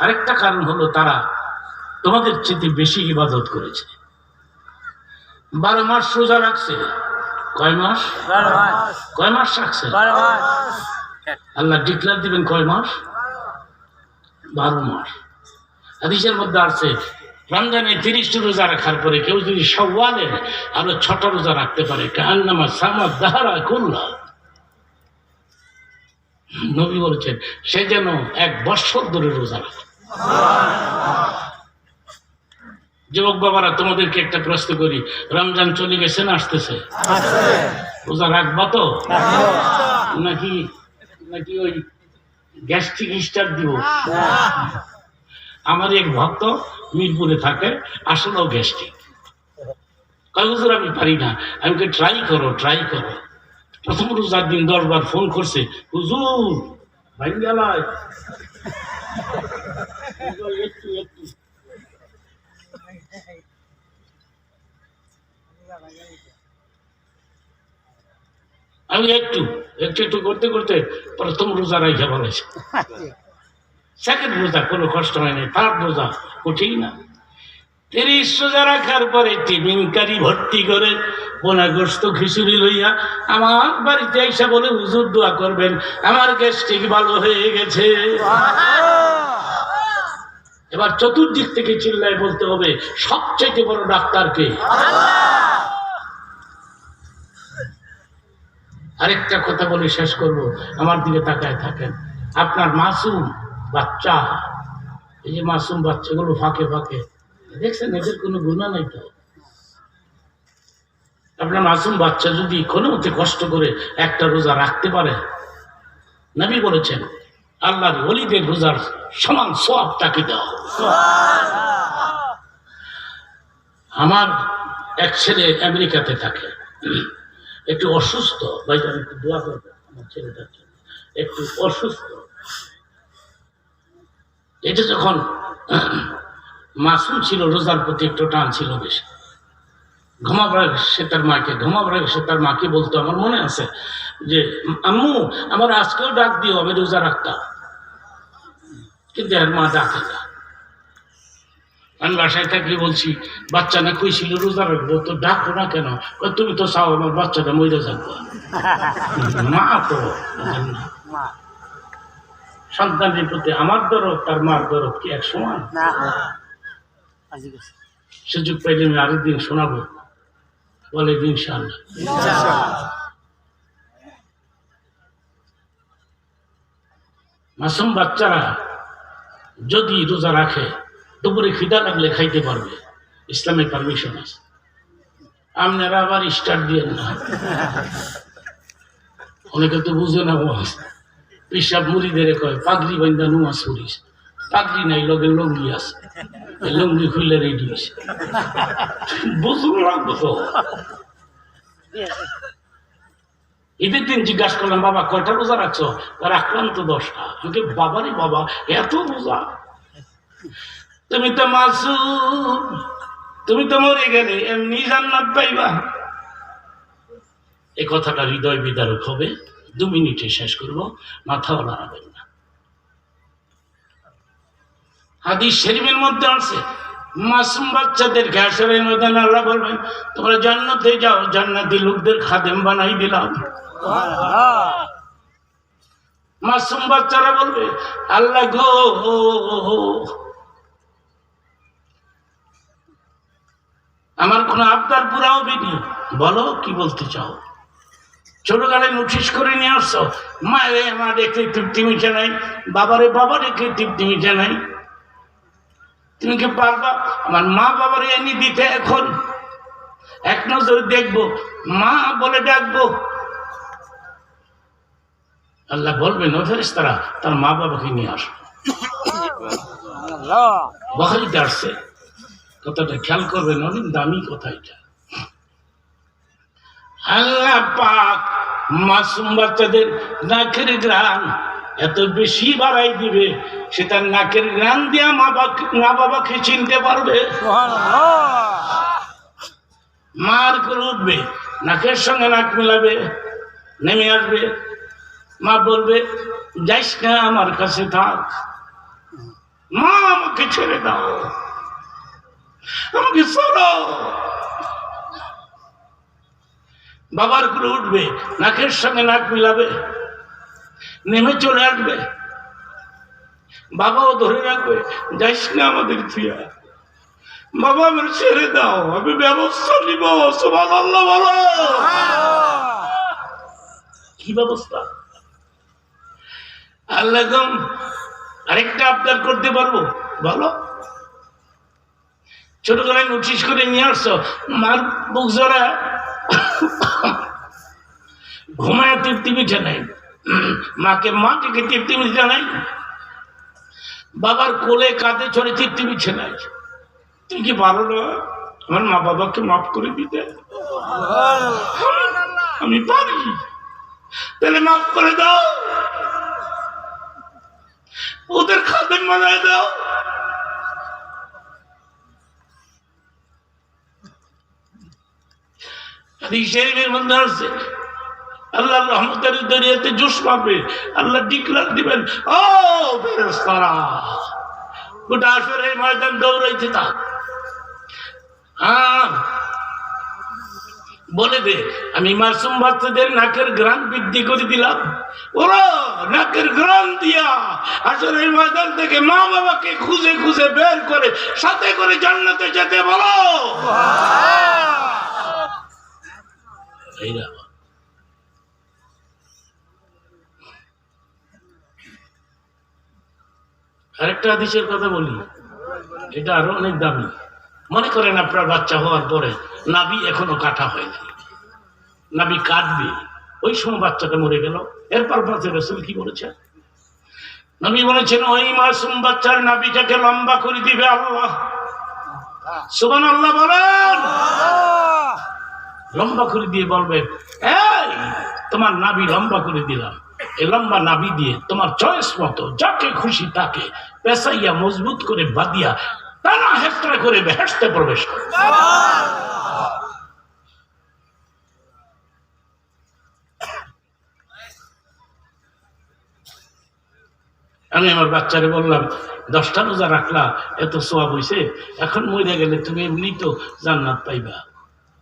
আরেকটা কারণ হলো তারা তোমাদের চেয়ে বেশি ইবাদত করেছে। 12 মাস রোজা রাখছে। কয় মাস? 12 মাস। কয় মাস রাখছে? 12 মাস। আল্লাহ ডিক্লেয়ার দিবেন কয় মাস? 12 মাস। হাদিসের মধ্যে আছে রমজানে 30টি রোজা রাখার পরে কেউ যদি শাওয়ালের আরো 6টা রোজা রাখতে পারে কান্নামা সামাদ দাহারা কুল্লা, নবী বলেছেন সে যেন 1 বছর ধরে রোজা রাখে। যুবক বাবারা, তোমাদেরকে একটা প্রশ্ন করি, রমজান চলে গেছে না আসতেছে? রোজা রাখবা তো নাকি নাকি ওই গ্যাস্ট্রিক স্টার দিব? আমার এক ভক্ত মিরপুরে থাকে, আসলেও গ্যাস্ট্রিক। কয় হুজুর আমি পারি না। আমি ট্রাই করো ট্রাই করো। প্রথম রোজার দিন 10 বার ফোন করছে, হুজুর ভাই গেলায় একটু একটু। আমি একটু একটু একটু করতে করতে প্রথম রোজা রাইখা বলেছে। সেকেন্ড রোজা কোনো কষ্ট হয় না, থার্ড রোজা কঠিন না। 30 রোজা রাখার পরে টিফিনকারি ভর্তি করে বোনাগ্রস্ত খিচুড়ি লইয়া আমার বাড়িতে এসে বলে হুজুর দোয়া করবেন, আমার গ্যাস্ট্রিক ভালো হয়ে গেছে। এবার চতুর্দিক থেকে চিল্লায় বলতে হবে সবচেয়ে বড় ডাক্তারকে। আরেকটা কথা বলে শেষ করব, আমার দিকে তাকায় থাকেন। আপনার মাসুম বাচ্চা, এই যে মাসুম বাচ্চাগুলো ফাঁকে ফাঁকে দেখছেন, এদের কোনো গুনাহ নাই তো। আপনার মাসুম বাচ্চা যদি কোনো মতে কষ্ট করে একটা রোজা রাখতে পারে, নবী বলেছেন আল্লাহর ওলিদের রোজার সমান সওয়াব তাকে দাও। আমার এক ছেলে আমেরিকাতে থাকে, একটু অসুস্থ, ভাইজান একটু দোয়া করবেন আমার ছেলেটার জন্য, একটু অসুস্থ। এটা যখন মাসুম ছিল, রোজার প্রতি একটু টান ছিল বেশি। ঘুমাবার আগে সে তার মাকে বলতো, আমার মনে আছে যে আম্মু আমার আজকেও ডাক দিও, আমি রোজা রাখতাম। কিন্তু আর মা ডাকে না। আমি বাসায় থাকলে বলছি বাচ্চা না কইছিল রোজা রাখবো, তো ডাকো না কেন? তুমি তো চাও আমার বাচ্চাটা মরে যাবো। মা তো সন্তানের প্রতি আমার দরদ তার মার দরদ কি এক সমান? সুযোগ পাইলে আমি আরেকদিন শোনাবো, বলে ইনশাআল্লাহ। মাসুম বাচ্চারা যদি রোজা রাখে, দুপুরে খিদা লাগলে খাইতে পারবে, ইসলামে পারমিশন আছে। আপনারা আবার স্টার্ট দিয়ে না, অনেকে তো বুঝে না। পিসাব মুড়িদের কয় পাগড়ি বান্ধা নুয়াজ করিস, পাগড়ি নাই লগে লঙ্গি আছে, লঙ্গি খুললে রেডি হয়েছে। বুঝুন লাগবো তো। ঈদের দিন জিজ্ঞাসা করলাম, বাবা কয়টা রোজা রাখছো? রাখলাম তো 10টা। আমাকে বাবারে বাবা, এত রোজা? তুমি তো মাসুম, তুমি তো মরে গেলে এমনি জান্নাত পাইবা। এই কথাটা হৃদয় বিদারক হবে। 2 মিনিটে শেষ করব, মাথাও নাড়াবেন না। হাদিস শরীফের মধ্যে আছে মাসুম বাচ্চাদেরকে হাশরের ময়দানে আল্লাহ বলবেন তোমরা জান্নাতে যাও, জান্নাতি লোকদের খাদেম বানাই দিলাম। মাসুম বাচ্চারা বলবে আল্লাহ গো, আমার কোনো আবদার পুরা হবে নি, বলো কি বলতে চাও। ছোটকালে নোটিশ করে নিয়ে আসছো, মায়ের মা দেখে তৃপ্তি মিটে নাই, বাবারে বাবা দেখে তৃপ্তি মিটে নাই। তুমি কি পারবা আমার মা বাবার এনে দিতে? এখন এক নজরে দেখবো, মা বলে ডাকবো। আল্লাহ বলবেন ও ফেরেশতারা তার মা বাবাকে নিয়ে আসো। বুখারীতে আসছে, কথাটা খেয়াল করবেন, অনেক দামি কথা এটা। আল্লাহ পাক মাসুম বাচ্চাদের নাকের ঘ্রাণ এত বেশি বাড়াই দিবে, সে তার নাকের ঘ্রাণ দিয়া মা বাবাকে চিনতে পারবে। মার করে উঠবে, নাকের সঙ্গে নাক মেলাবে, নেমে আসবে। মা বলবে যাইস না, আমার কাছে থাক, মা আমাকে ছেড়ে দাও, আমাকে সরো। বাবার করে উঠবে, নাকের সঙ্গে নাক মিলাবে, নেমে চলে আসবে। বাবাও ধরে রাখবে, যাইস না আমাদের থুয়া, বাবা আমার ছেড়ে দাও, আমি ব্যবস্থা নিব। সুবহানাল্লাহ বলো। কি ব্যবস্থা? আল্লাহ আরেকটা আবদার করতে পারবো, বলো। ছোটবেলায় নোটিশ করে নিয়ে আসছো, মার বুক জোড়া ঘুমায় তৃপ্তি মিঠে নাই, মাকে মাটিকে তৃপ্তি মিঠে নাই, বাবার কোলে কাঁধে চড়ে তৃপ্তি মিঠে নাই। তুমি কি পারো না আমার মা বাবাকে মাফ করে দিতে? আমি পারি, তাহলে মাফ করে দাও, ওদের খাদেম বানায় দাও। শরীফের মধ্যে আছে আল্লাহ রহমতের দরিয়াতে জোশ পাবে, আল্লাহ ডিক্লার দিবেন, ও ফেরেশতারা গোটা আসরের ময়দান দৌড়াইতে থাক, বলে দে আমি মাসুম বাচ্চাদের নাকের গ্রান বৃদ্ধি করে দিলাম, ওরা নাকের গ্রান দিয়া আসরের ময়দান থেকে মা বাবাকে খুঁজে খুঁজে বের করে সাথে করে জান্নাতে যেতে বলো। আরেকটা হাদিসের কথা বলি, এটা আরো অনেক দামি। মনে করেন আপনার বাচ্চা হওয়ার পরে নাভি এখনো কাটা হয়নি, নাভি কাটবে, ওই সময় বাচ্চাটা মরে গেল, এরপর রাসূল কি বলেছেন? নবী বলেছেন ওই মাসুম বাচ্চার নাভিটাকে লম্বা করে দিবে আল্লাহ। সুবহানাল্লাহ বলেন। লম্বা করে দিয়ে বলবেন, এই তোমার নাভি লম্বা করে দিলাম, এই লম্বা নাভি দিয়ে তোমার চয়েস মতো যাকে খুশি তাকে পেঁচাইয়া মজবুত করে বাঁধিয়া টানা হেঁচড়া করে বেহেশতে প্রবেশ করে। আমি আমার বাচ্চারে বললাম 10টা রোজা রাখলা, এত সোয়াব হয়েছে, এখন মরে গেলে তুমি এমনি তো জান্নাত পাইবা,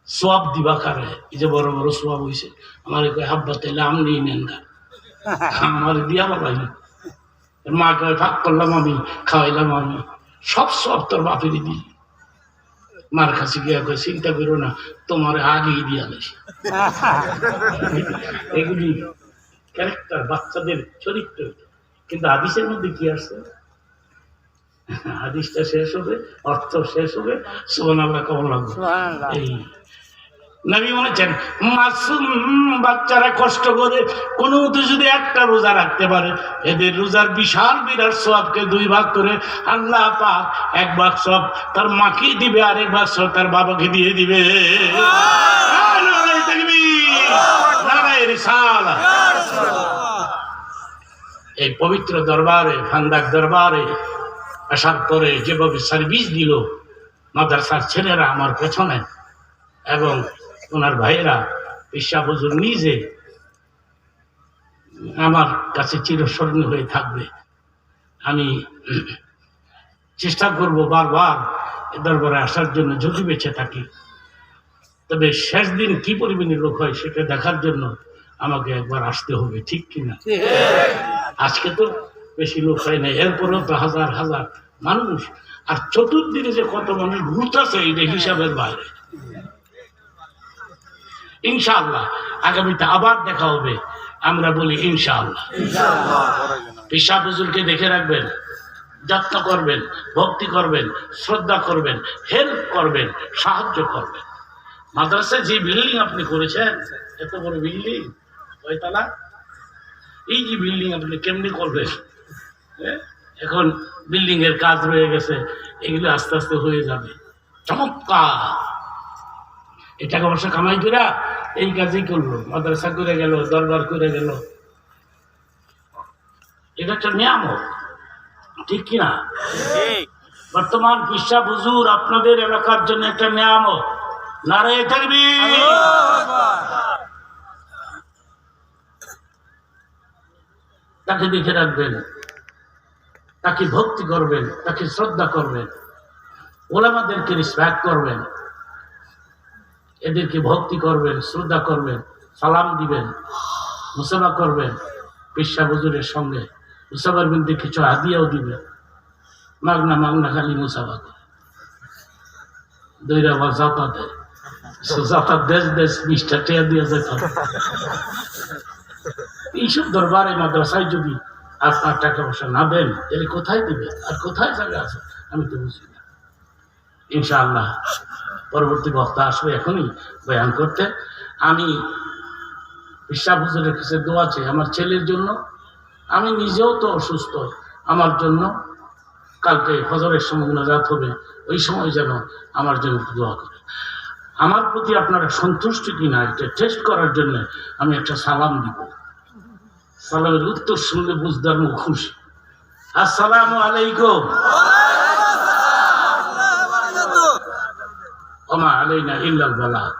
সোয়াব দিবা কারে? এই যে বড় বড় সোয়াব হয়েছে, আমার হাব্বা তাইলে আমনি নেন গা, আমার দিয়া বলাই, মা কয় ভাগ করলাম আমি, খাওয়াইলাম আমি, সব সব তোর বাপেরই দিই। মার কাছে গিয়া কয় চিন্তা করো না, তোমার আগেই দিয়া গেছে। এগুলি ক্যারেক্টার, বাচ্চাদের চরিত্র। কিন্তু হাদিসের মধ্যে কি আসছে? হাদিসটা শেষ হবে, অর্থ শেষ হবে, সুবহানাল্লাহ কেমন লাগবে? এই নবী বলেছেন মাসুম বাচ্চারা কষ্ট করে কোনো মতে যদি একটা রোজা রাখতে পারে, এদের রোজার বিশাল বিরাট সওয়াবকে 2 ভাগ করে আল্লাহ পাক 1 ভাগ সওয়াব তার মাকে দিবে, আর 1 ভাগ সওয়াব তার বাবাকে দিয়ে দিবে। নারায়ে তাকবীর, নারায়ে রিসালাত। এই পবিত্র দরবারে, ফান্দাক দরবারে আসার পরে যেভাবে সার্ভিস দিল মাদ্রাসার ছেলেরা আমার পেছনে, এবং ওনার ভাইয়েরা, পিসা হুজুর নিজে আমার কাছে চিরস্মরণীয় হয়ে থাকবে। আমি চেষ্টা করব বারবার এ দরবারে আসার জন্য যদি বেঁচে থাকি, তবে শেষ দিন কি পরিমাণে লোক হয় সেটা দেখার জন্য আমাকে একবার আসতে হবে, ঠিক কিনা? আজকে তো বেশি লোক হয় না, এরপরেও তো হাজার হাজার মানুষ, আর চতুর্দিকে যে কত মানুষ ঘুরতেছে এটা হিসাবের বাইরে। ইনশাআল্লাহ আগামীতে আবার দেখা হবে, আমরা বলি ইনশাআল্লাহ। পিসা হুজুরকে দেখে রাখবেন, যত্ন করবেন, ভক্তি করবেন, শ্রদ্ধা করবেন, হেল্প করবেন, সাহায্য করবেন। মাদ্রাসায় যে বিল্ডিং আপনি করেছেন, এত বড় বিল্ডিং, কয়তলা? এই যে বিল্ডিং আপনি কেমনি করবেন? এখন বিল্ডিং এর কাজ রয়ে গেছে, এগুলো আস্তে আস্তে হয়ে যাবে। চমৎকার! এই টাকা পয়সা কামাই করে এই কাজই করলো, মাদ্রাসা করে গেল, দরবার করে গেল, এটা একটা নিয়ামত, ঠিক কিনা? বর্তমান পিসা হুজুর আপনাদের এলাকার জন্য একটা নিয়ামত। নারায়ে তাকবীর। তাকে দেখে রাখবেন, তাকে ভক্তি করবেন, তাকে শ্রদ্ধা করবেন, ওলামাদেরকে রেসপেক্ট করবেন, এদেরকে ভক্তি করবেন, শ্রদ্ধা করবেন, সালাম দিবেন, মুসাফা করবেন পিসা হুজুরের সঙ্গে। মুসাফার বিনতে কিছু হাদিয়াও দিবে, মাগনা মাগনা খালি মুসাফা করে দৈরা বা জাতা দেয়, জাতা দেশ দেশ 20টা টিয়া দিয়ে যেত। এইসব দরবারে মাদ্রাসায় যদি আপনার টাকা পয়সা না দেন তাহলে কোথায় দিবে আর কোথায় জায়গা আছে আমি তো বুঝি না। ইনশাআল্লাহ পরবর্তী বক্তা আসবে এখনই বয়ান করতে। আমি বিশ্বাস হুজুরের কাছে দোয়া চাই আমার ছেলের জন্য, আমি নিজেও তো অসুস্থ, আমার জন্য কালকে ফজরের সময় মুনাজাত হবে, ওই সময় যেন আমার জন্য দোয়া করে। আমার প্রতি আপনারা সন্তুষ্ট কিনা এটা টেস্ট করার জন্য আমি একটা সালাম দিব, সালামের উত্তর শুনলে বুঝদার মুখ খুশি। আসসালামু আলাইকুম ওয়া মা আলাইনা ইল্লাল বালাগ।